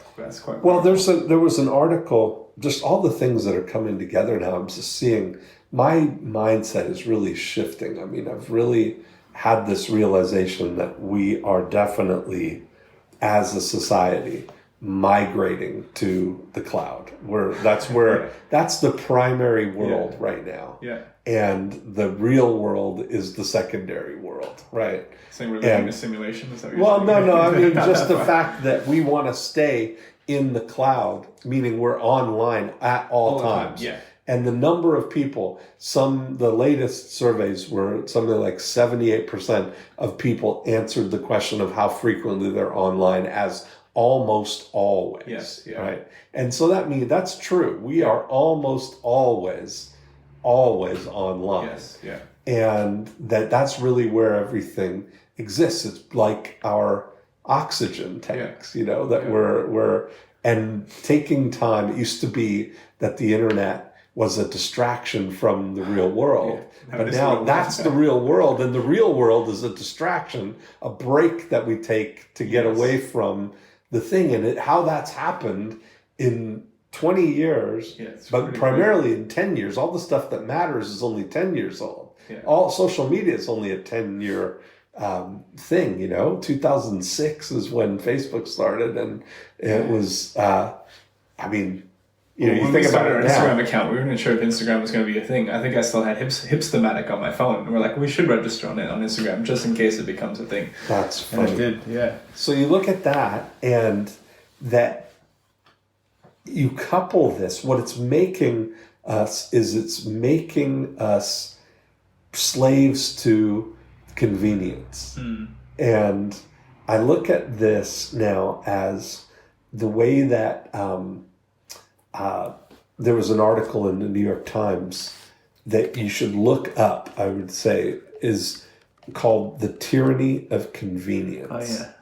well, there was an article, just all the things that are coming together now. I'm just seeing my mindset is really shifting. I mean, I've really had this realization that we are definitely, as a society, migrating to the cloud. That's the primary world right now. Yeah. And the real world is the secondary world, right? Saying we're living in a simulation? Is that what you're saying? No. I mean, just the fact that we want to stay in the cloud, meaning we're online at all times. Yeah. And the number of people, the latest surveys were something like 78% of people answered the question of how frequently they're online as almost always. Yes. Yeah. Right. And so that's true. We are almost always online. Yes, yeah. And that's really where everything exists. It's like our oxygen tanks, we're and taking time. It used to be that the internet was a distraction from the real world. Yeah. But now that's the real world, and the real world is a distraction, a break that we take to get away from the thing. And how that's happened in 20 years, but primarily in 10 years. All the stuff that matters is only 10 years old. Yeah. All social media is only a 10-year thing, 2006 is when Facebook started, and it was, you think about our Instagram account, we weren't sure if Instagram was going to be a thing. I think I still had Hipstamatic on my phone, and we're like, we should register on Instagram just in case it becomes a thing. That's funny. And it did, yeah. So you look at that, and that you couple this, what it's making us is it's making us slaves to convenience. And I look at this now as the way that there was an article in the New York Times that you should look up, I would say, is called The Tyranny of Convenience. Oh,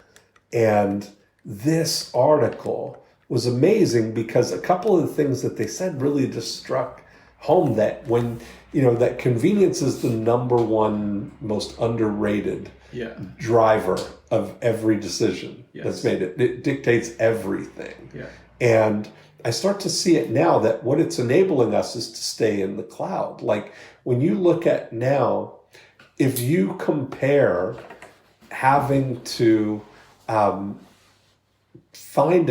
yeah. And this article was amazing because a couple of the things that they said really just struck home, that when, that convenience is the number one most underrated driver of every decision that's made. It dictates everything. Yeah. And I start to see it now that what it's enabling us is to stay in the cloud. Like when you look at now, if you compare having to find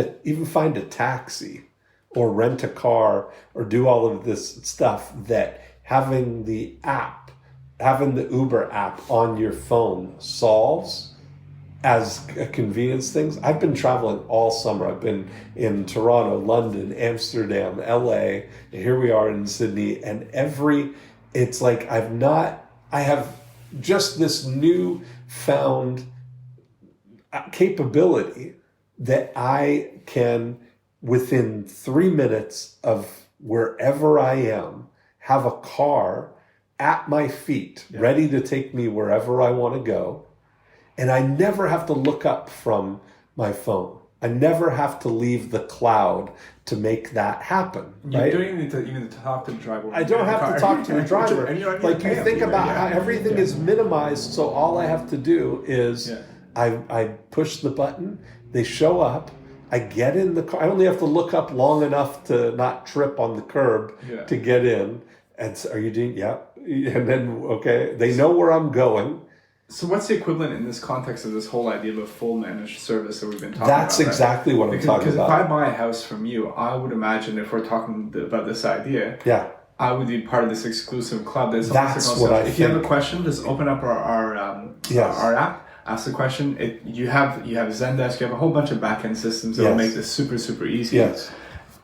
a taxi or rent a car or do all of this stuff, that having the Uber app on your phone solves as a convenience things. I've been traveling all summer. I've been in Toronto, London, Amsterdam, LA, and here we are in Sydney, and it's like I have just this new found capability that I can, within 3 minutes of wherever I am, have a car at my feet, ready to take me wherever I want to go. And I never have to look up from my phone. I never have to leave the cloud to make that happen. You don't even need to talk to the driver. I don't have to talk to the driver. Like you think about how everything is minimized, so all I have to do is I push the button, they show up, I get in the car. I only have to look up long enough to not trip on the curb to get in. And so, are you doing? Yeah. and then, okay, they know where I'm going. So what's the equivalent in this context of this whole idea of a full managed service that we've been talking That's about? That's exactly what I'm talking about. Because if I buy a house from you, I would imagine if we're talking about this idea, yeah, I would be part of this exclusive club. That's what I think. If you have a question, just open up our app, ask the question. You have Zendesk, you have a whole bunch of backend systems that will make this super, super easy. Yes.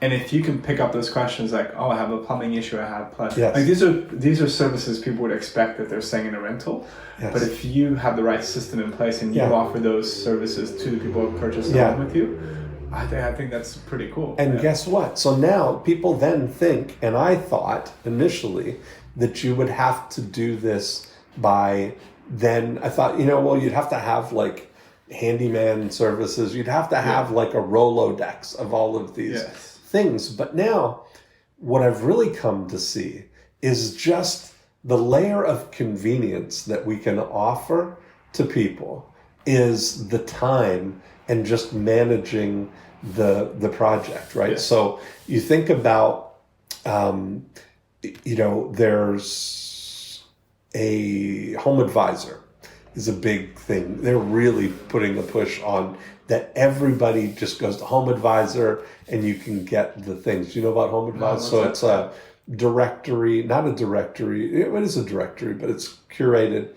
And if you can pick up those questions like, oh, I have a plumbing issue, I have plus. Yes. Like these are services people would expect that they're staying in a rental. Yes. But if you have the right system in place and you offer those services to the people who purchase the home with you, I think that's pretty cool. And guess what? So now people then think, and I thought initially that you would have to do this by then. I thought, you'd have to have like handyman services. You'd have to have like a Rolodex of all of these things. But now what I've really come to see is just the layer of convenience that we can offer to people is the time and just managing the project, right? Yes. So you think about, there's a home advisor is a big thing. They're really putting a push on that everybody just goes to Home Advisor and you can get the things. You know about Home Advisor? So it's a directory, not a directory. It is a directory, but it's curated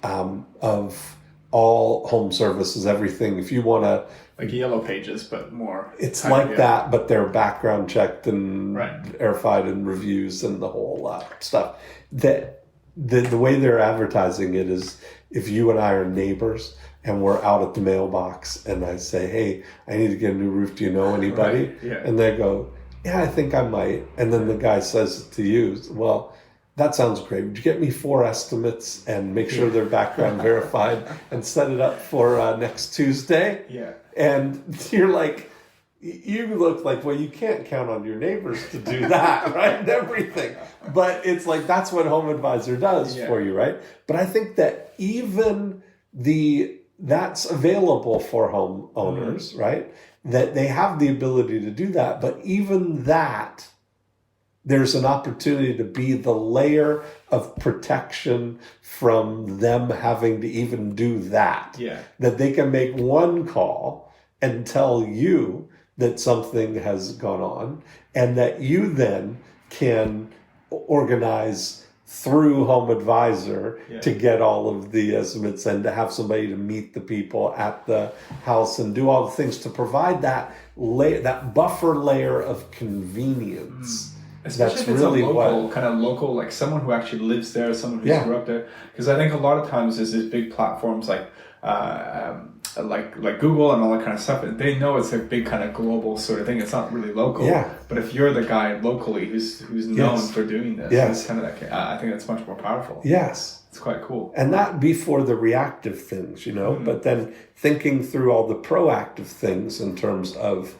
of all home services, everything. If you want to... Like Yellow Pages, but more... It's like that, but they're background checked and verified and reviews and the whole stuff. The way they're advertising it is if you and I are neighbors and we're out at the mailbox and I say, hey, I need to get a new roof. Do you know anybody? Right. Yeah. And they go, yeah, I think I might. And then the guy says to you, well, that sounds great. Would you get me 4 estimates and make sure they're background verified and set it up for next Tuesday? Yeah. And you're like, you look like, well, you can't count on your neighbors to do that, right? And everything. But it's like, that's what Home Advisor does for you, right? But I think that even that's available for home owners, right? That they have the ability to do that. But even that, there's an opportunity to be the layer of protection from them having to even do that. Yeah. That they can make one call and tell you that something has gone on, and that you then can organize through Home Advisor to get all of the estimates and to have somebody to meet the people at the house and do all the things to provide that that buffer layer of convenience. Especially That's if it's really a local, like someone who actually lives there, someone who grew up there. Because I think a lot of times there's these big platforms like Google and all that kind of stuff. They know it's a big kind of global sort of thing. It's not really local. Yeah. But if you're the guy locally who's known for doing this, it's kind of I think that's much more powerful. Yes. It's quite cool. And that be for the reactive things, Mm-hmm. But then thinking through all the proactive things in terms of,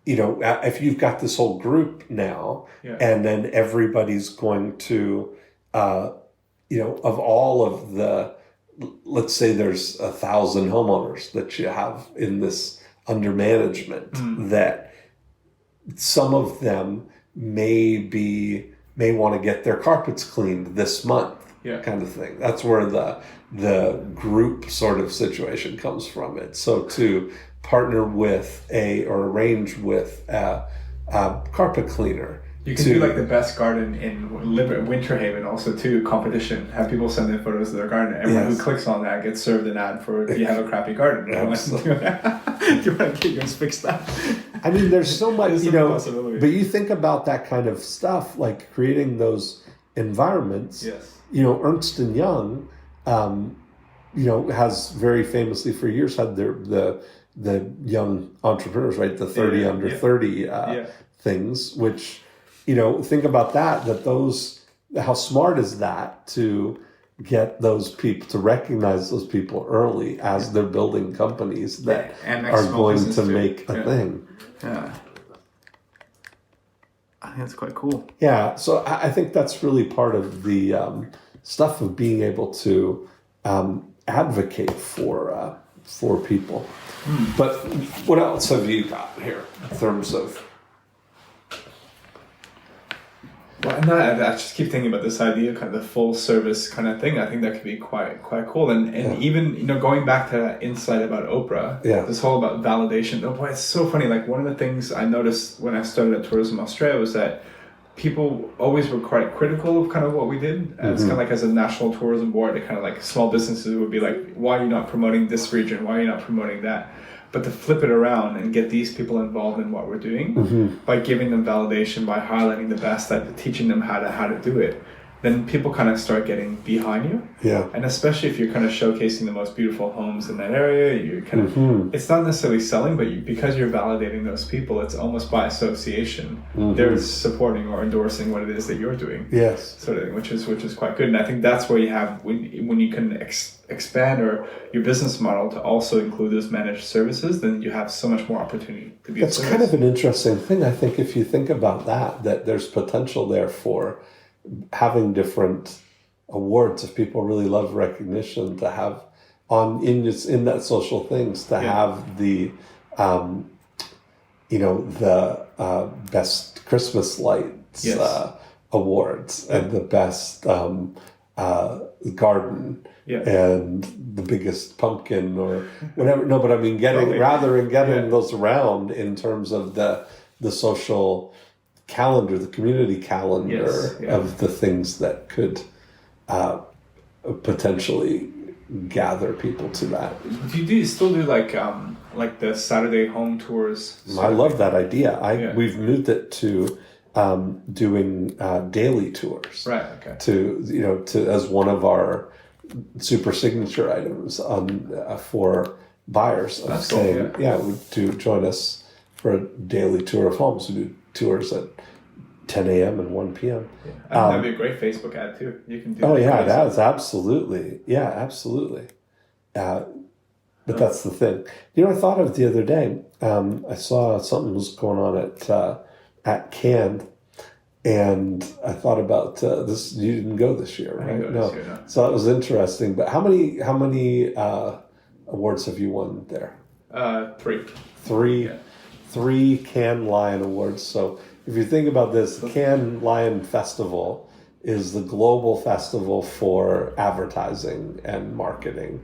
if you've got this whole group now, and then everybody's going to, of all of the, let's say there's 1,000 homeowners that you have in this under management, that some of them may want to get their carpets cleaned this month, kind of thing. That's where the group sort of situation comes from it. So to partner with or arrange with a carpet cleaner. You can do like the best garden in Winter Haven also too, competition. Have people send in photos of their garden. Everyone who clicks on that gets served an ad for if you have a crappy garden. Do you want to get yours fixed up? I mean, there's so much, but you think about that kind of stuff, like creating those environments. Yes. Ernst & Young, has very famously for years had the young entrepreneurs, right? The 30 under 30 things, which, think about that how smart is that to get those people, to recognize those people early as they're building companies that are going to make a thing. Yeah. I think that's quite cool. Yeah. So I think that's really part of the stuff of being able to advocate for people. But what else have you got here in terms of? Well, And I just keep thinking about this idea of kind of the full service kind of thing. I think that could be quite cool. And even, you know, going back to that insight about Oprah, this whole about validation. Oh boy, it's so funny. Like one of the things I noticed when I started at Tourism Australia was that people always were quite critical of kind of what we did. And it's kind of like as a national tourism board, it kind of like small businesses would be like, why are you not promoting this region? Why are you not promoting that? But to flip it around and get these people involved in what we're doing by giving them validation, by highlighting the best, teaching them how to do it, then people kind of start getting behind you. Yeah. And especially if you're kind of showcasing the most beautiful homes in that area, you're kind of, it's not necessarily selling, but because you're validating those people, it's almost by association. They're supporting or endorsing what it is that you're doing. Yes. Sort of thing, which is quite good. And I think that's where you have, when you can expand or your business model to also include those managed services, then you have so much more opportunity to be. It's kind of an interesting thing. I think if you think about that there's potential there for having different awards. If people really love recognition, to have in that social things, to have the the best Christmas lights awards and the best garden and the biggest pumpkin or whatever. No, but I mean getting those around in terms of the social calendar, the community calendar of the things that could potentially gather people to that. Do you still do like the Saturday home tours? I love that idea. We've moved it to doing daily tours. Right. Okay. To as one of our super signature items for buyers of saying, to join us for a daily tour of homes. We do tours at 10 a.m. and 1 p.m. Yeah. That'd be a great Facebook ad too. You can do. Oh yeah, that is absolutely. Yeah, absolutely. But that's the thing. You know, I thought of the other day. I saw something was going on at Cannes, and I thought about this. You didn't go this year, right? No. This year, no. So that was interesting. But how many awards have you won there? 3. 3. Yeah. 3 Cannes Lion Awards. So if you think about this, the Cannes Lion Festival is the global festival for advertising and marketing.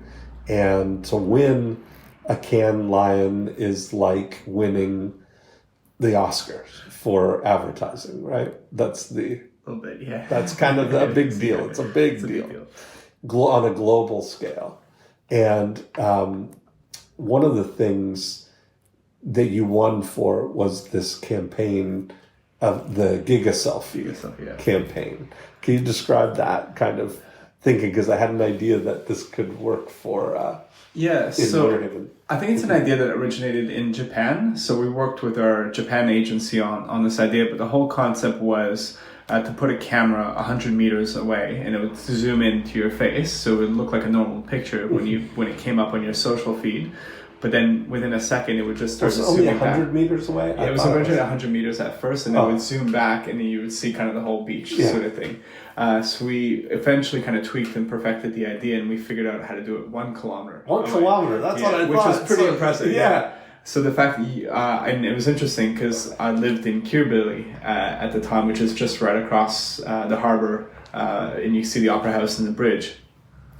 And to win a Cannes Lion is like winning the Oscars for advertising, right? That's a little bit, yeah. That's kind of a big deal. It's a big deal on a global scale. And one of the things that you won for was this campaign of the Giga Selfie campaign. Can you describe that kind of thinking? Because I had an idea that this could work for so I think it's an idea that originated in Japan. So we worked with our Japan agency on this idea, but the whole concept was to put a camera 100 meters away and it would zoom into your face, so it would look like a normal picture when it came up on your social feed. But then within a second, it would just start zooming back. Only 100 meters away? Yeah, it was originally 100 meters at first, and then it would zoom back, and then you would see kind of the whole beach sort of thing. So we eventually kind of tweaked and perfected the idea, and we figured out how to do it 1 kilometer. 1 kilometer, that's what I thought. Which was pretty impressive. Yeah. So the fact that and it was interesting because I lived in Kirkby at the time, which is just right across the harbor, and you see the Opera House and the bridge.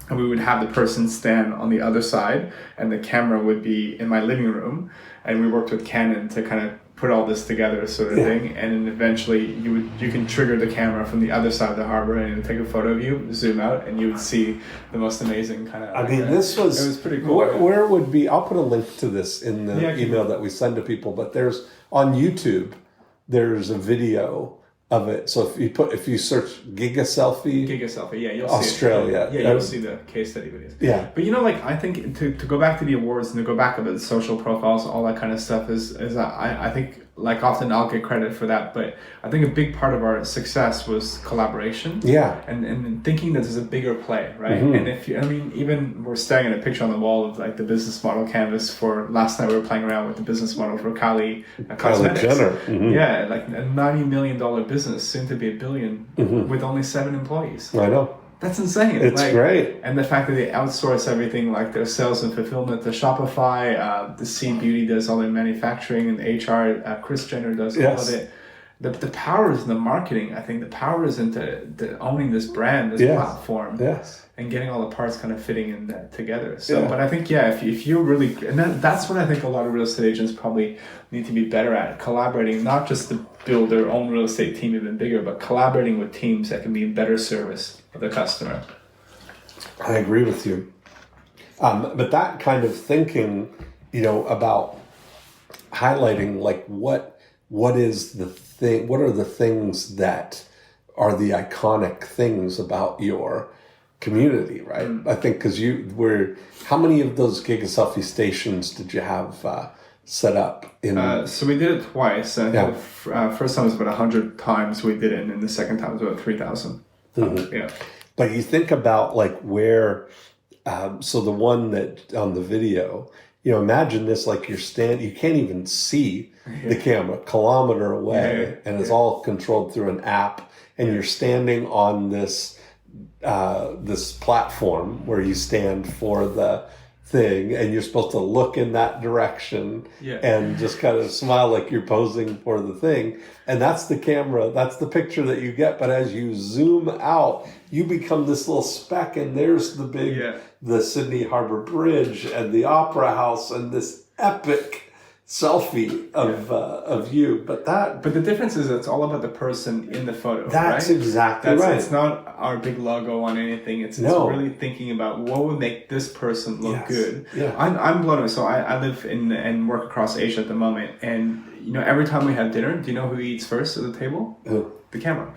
And we would have the person stand on the other side, and the camera would be in my living room. And we worked with Canon to kind of put all this together, sort of thing. And then eventually, you can trigger the camera from the other side of the harbor, and it would take a photo of you, zoom out, and you would see the most amazing kind of. It was pretty cool. Where would be? I'll put a link to this in the email that we send to people. But there's on YouTube, there's a video of it. So if you search Giga Selfie, you'll Australia, see it. You'll see the case study videos. Yeah, but I think to go back to the awards and to go back about the social profiles, all that kind of stuff is I think like often I'll get credit for that, but I think a big part of our success was collaboration. Yeah, and thinking that there's a bigger play, right? Mm-hmm. And even we're staring at a picture on the wall of like the business model canvas for last night. We were playing around with the business model for Kylie Cosmetics. Jenner. Mm-hmm. Yeah, like a $90 million business, soon to be $1 billion, with only 7 employees. I know. That's insane. It's great. And the fact that they outsource everything, like their sales and fulfillment to Shopify, the C Beauty does all their manufacturing, and HR, Chris Jenner does all of it. the power is in the marketing. I think the power is into owning this brand, this platform, and getting all the parts kind of fitting in that together. So, but I think, if you're really, and that's what I think a lot of real estate agents probably need to be better at, collaborating, not just to build their own real estate team even bigger, but collaborating with teams that can be in better service of the customer. I agree with you. But that kind of thinking, about highlighting like what is the thing, what are the things that are the iconic things about your community, right? I think because how many of those Gig a Selfie stations did you have set up in? So we did it twice. The first time was about 100 times we did it, and the second time was about 3,000. But you think about like where, so the one that on the video, imagine this, like you can't even see the camera, kilometer away, and it's all controlled through an app, and you're standing on this platform where you stand for the thing, and you're supposed to look in that direction and just kind of smile like you're posing for the thing. And that's the camera, that's the picture that you get. But as you zoom out, you become this little speck, and there's the Sydney Harbor Bridge and the Opera House and this epic selfie of you. But the difference is it's all about the person in the photo. That's right? exactly right. It's not our big logo on anything. It's really thinking about what would make this person look good. I'm blown away. So I live in and work across Asia at the moment, and every time we have dinner, do you know who eats first at the table? Who? The camera.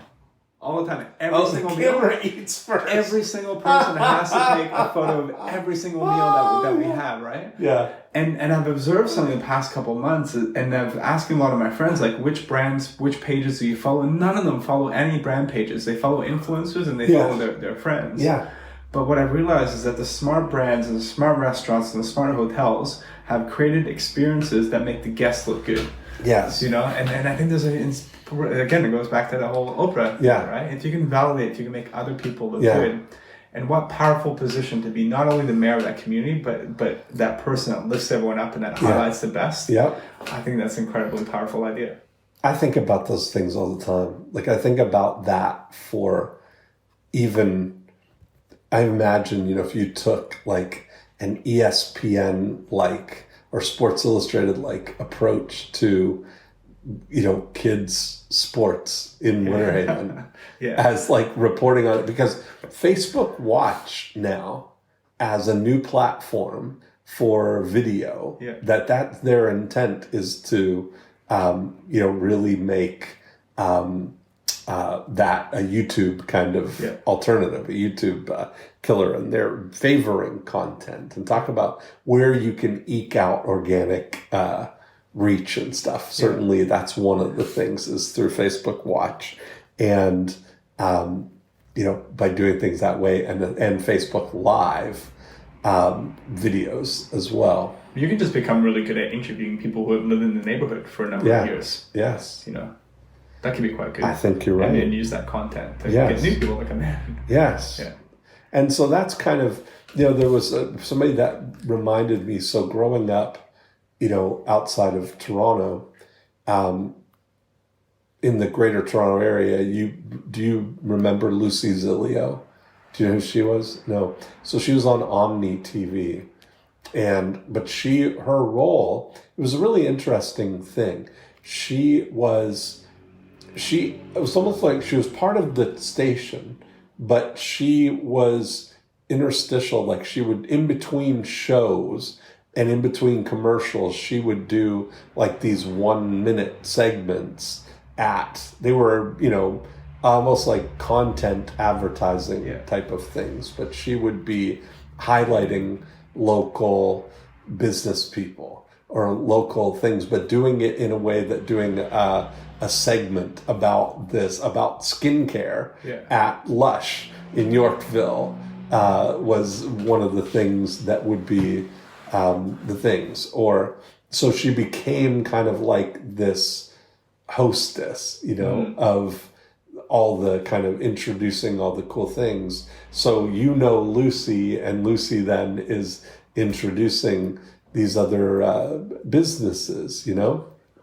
All the time. Every single the camera eats first. Every single person has to take a photo of every single meal that we have, right? Yeah. And I've observed something the past couple of months, and I've asked a lot of my friends, like, which brands, which pages do you follow? None of them follow any brand pages. They follow influencers, and they follow their friends. Yeah. But what I've realized is that the smart brands and the smart restaurants and the smart hotels have created experiences that make the guests look good. Yes. And I think again, it goes back to the whole Oprah thing, right? If you can validate, if you can make other people look good, and what powerful position to be not only the mayor of that community, but that person that lifts everyone up and that highlights the best. Yeah. I think that's an incredibly powerful idea. I think about those things all the time. Like, I think about that for even, I imagine, if you took like an ESPN or Sports Illustrated approach to kids sports in Winter Haven as reporting on it, because Facebook Watch now as a new platform for video, that their intent is to really make that a YouTube kind of alternative, a YouTube killer, and they're favoring content and talk about where you can eke out organic reach and stuff. Certainly that's one of the things is through Facebook Watch, and by doing things that way, and Facebook Live videos as well. You can just become really good at interviewing people who have lived in the neighborhood for a number of years. Yes. That could be quite good. I think you're right. And use that content to get new people to come in. Yes. Yeah. And so that's kind of, there was somebody that reminded me, so growing up, outside of Toronto, in the greater Toronto area, do you remember Lucy Zilio? Do you know who she was? No. So she was on Omni TV. But her role, it was a really interesting thing. It was almost like she was part of the station, but she was interstitial. Like, she would, in between shows and in between commercials, she would do these 1-minute segments they were, almost like content advertising type of things, but she would be highlighting local business people or local things, but doing it in a way that doing a segment about skincare at Lush in Yorkville was one of the things that would be the things. Or so she became kind of like this hostess, of all the kind of introducing all the cool things. So Lucy, and Lucy then is introducing these other businesses,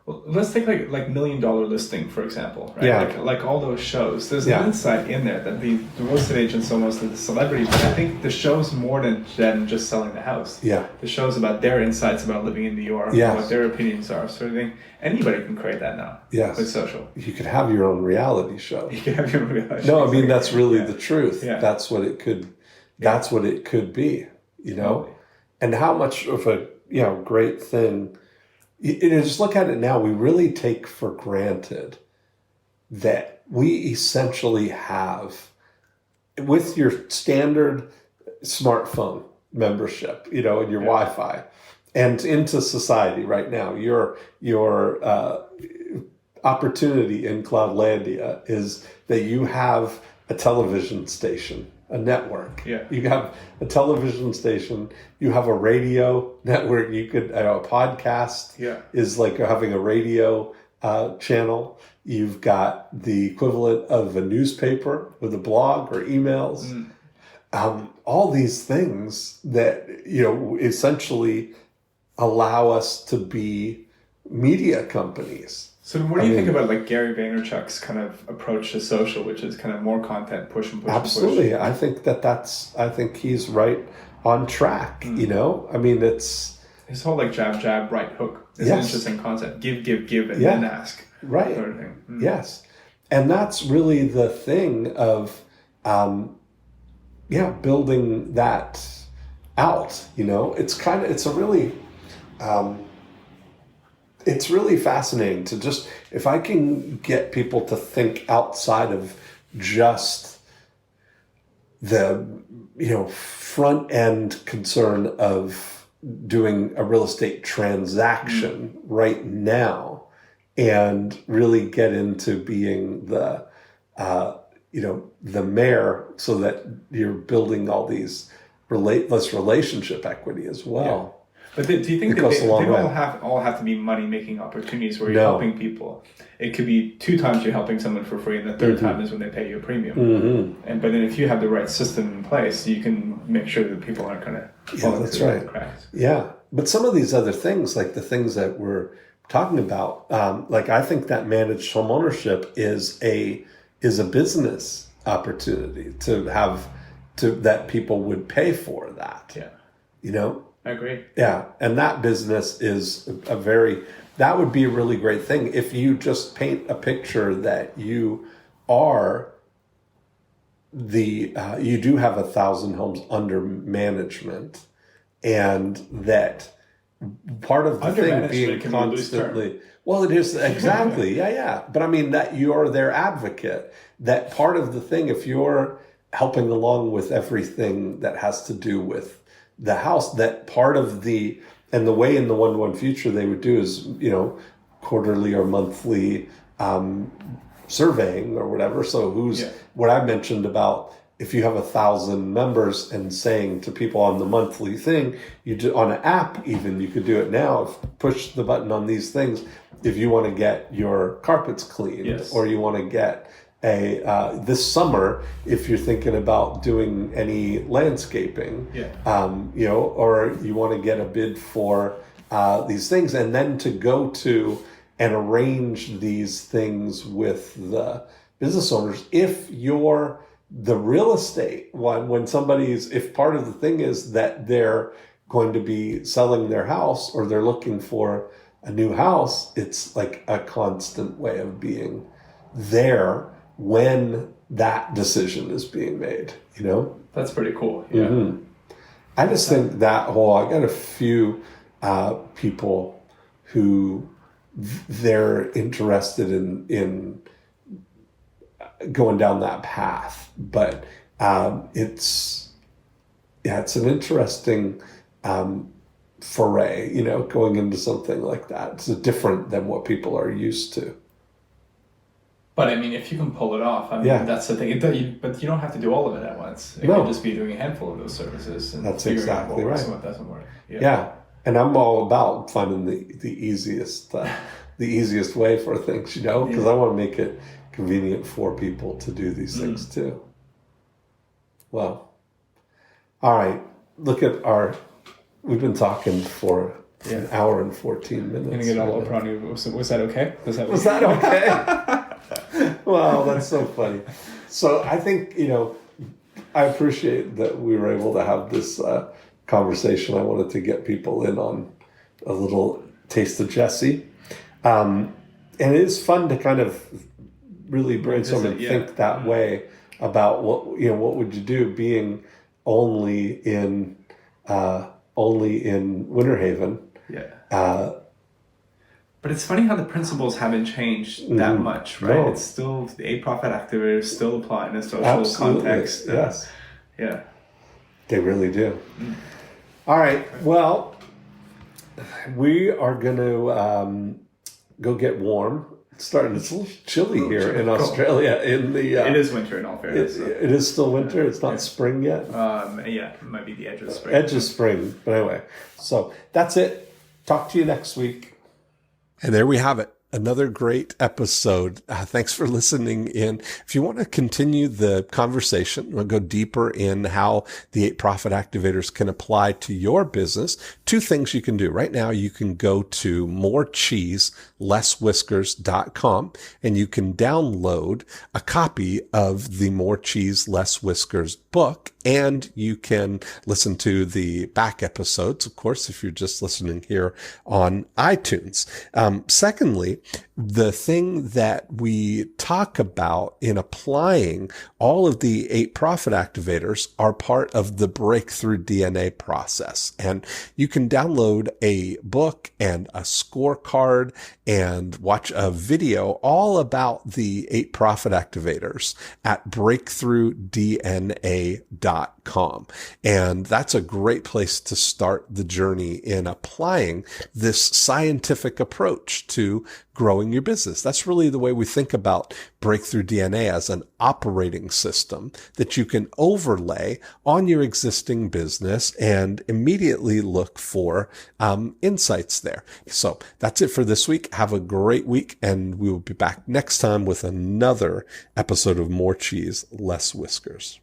Well, let's take like $1 million listing, for example, right? Yeah. Like all those shows. There's an insight in there that the real estate agent's almost the celebrity, but I think the show's more than just selling the house. Yeah. The show's about their insights about living in New York, what their opinions are, sort of thing. Anybody can create that now. Yes. With social. You could have your own reality show. You can have your own reality show. show. No, I mean, that's really the truth. Yeah. That's what it could, that's what it could be, you know? Totally. And how much of a, great thing. Just look at it now. We really take for granted that we essentially have, with your standard smartphone membership, and your Wi-Fi, and into society right now, your opportunity in Cloudlandia is that you have a television station, a network. Yeah. You have a television station. You have a radio network. You could, a podcast is like having a radio channel. You've got the equivalent of a newspaper with a blog or emails. All these things that, essentially allow us to be media companies. So what do you think about like Gary Vaynerchuk's kind of approach to social, which is kind of more content, push and push Absolutely. and push? I think I think he's right on track, I mean, it's... His whole like jab, right hook is an interesting concept. Give, and then ask. Right. Sort of thing. Yes. And that's really the thing of, building that out, it's really fascinating to just, if I can get people to think outside of just the, front end concern of doing a real estate transaction right now, and really get into being the, the mayor, so that you're building all these relationship equity as well. But do you think that they all have to be money-making opportunities where you're helping people? It could be 2 times you're helping someone for free, and the third time is when they pay you a premium. But then if you have the right system in place, you can make sure that people aren't going to fall into the cracks. Yeah, but some of these other things, like the things that we're talking about, like I think that managed home ownership is a business opportunity that people would pay for that. Yeah. I agree. Yeah, and that business is that would be a really great thing if you just paint a picture that you are you do have 1,000 homes under management, and that part of the thing being constantly, well, it is exactly, yeah. But I mean that you're their advocate, that part of the thing, if you're helping along with everything that has to do with the house, that part of the way in the 1-to-1 future they would do is, quarterly or monthly surveying or whatever. So what I mentioned about, if you have 1,000 members and saying to people on the monthly thing, you do on an app, even you could do it now, push the button on these things. If you want to get your carpets cleaned, or you want to get this summer, if you're thinking about doing any landscaping, or you want to get a bid for these things, and then to go to and arrange these things with the business owners. If you're the real estate one, if part of the thing is that they're going to be selling their house, or they're looking for a new house, it's like a constant way of being there when that decision is being made, That's pretty cool. Yeah. I just think I got a few people who they're interested in going down that path, but it's an interesting foray, going into something like that. It's different than what people are used to. But I mean, if you can pull it off, that's the thing. But you don't have to do all of it at once. It could just be doing a handful of those services. And that's exactly right. And what doesn't work. Yeah. And I'm all about finding the easiest way for things, because I want to make it convenient for people to do these things too. Well, all right. Look at we've been talking for An hour and 14 minutes. I'm gonna get all over on you. Was that okay? Was that okay? Wow, that's so funny. So I think, I appreciate that we were able to have this conversation. I wanted to get people in on a little taste of Jesse. And it is fun to kind of really brainstorm and think that way about what would you do being only in Winter Haven. Yeah. But it's funny how the principles haven't changed that much, right? No. It's still the 8 profit activators still apply in a social context. Yes. Yeah. They really do. All right. Well, we are going to go get warm. It's a little chilly here in Australia. It is winter in all fairness. It is still winter. It's not spring yet. It might be the edge of spring. Edge of spring. But anyway, so that's it. Talk to you next week. And there we have it. Another great episode. Thanks for listening in. If you want to continue the conversation, we'll go deeper in how the 8 profit activators can apply to your business. 2 things you can do. Right now, you can go to morecheeselesswhiskers.com and you can download a copy of the More Cheese Less Whiskers book, and you can listen to the back episodes, of course, if you're just listening here on iTunes. Secondly, the thing that we talk about in applying all of the 8 profit activators are part of the breakthrough DNA process. And you can download a book and a scorecard and watch a video all about the 8 profit activators at breakthroughdna.com. And that's a great place to start the journey in applying this scientific approach to growing your business. That's really the way we think about Breakthrough DNA, as an operating system that you can overlay on your existing business and immediately look for insights there. So that's it for this week. Have a great week, and we will be back next time with another episode of More Cheese, Less Whiskers.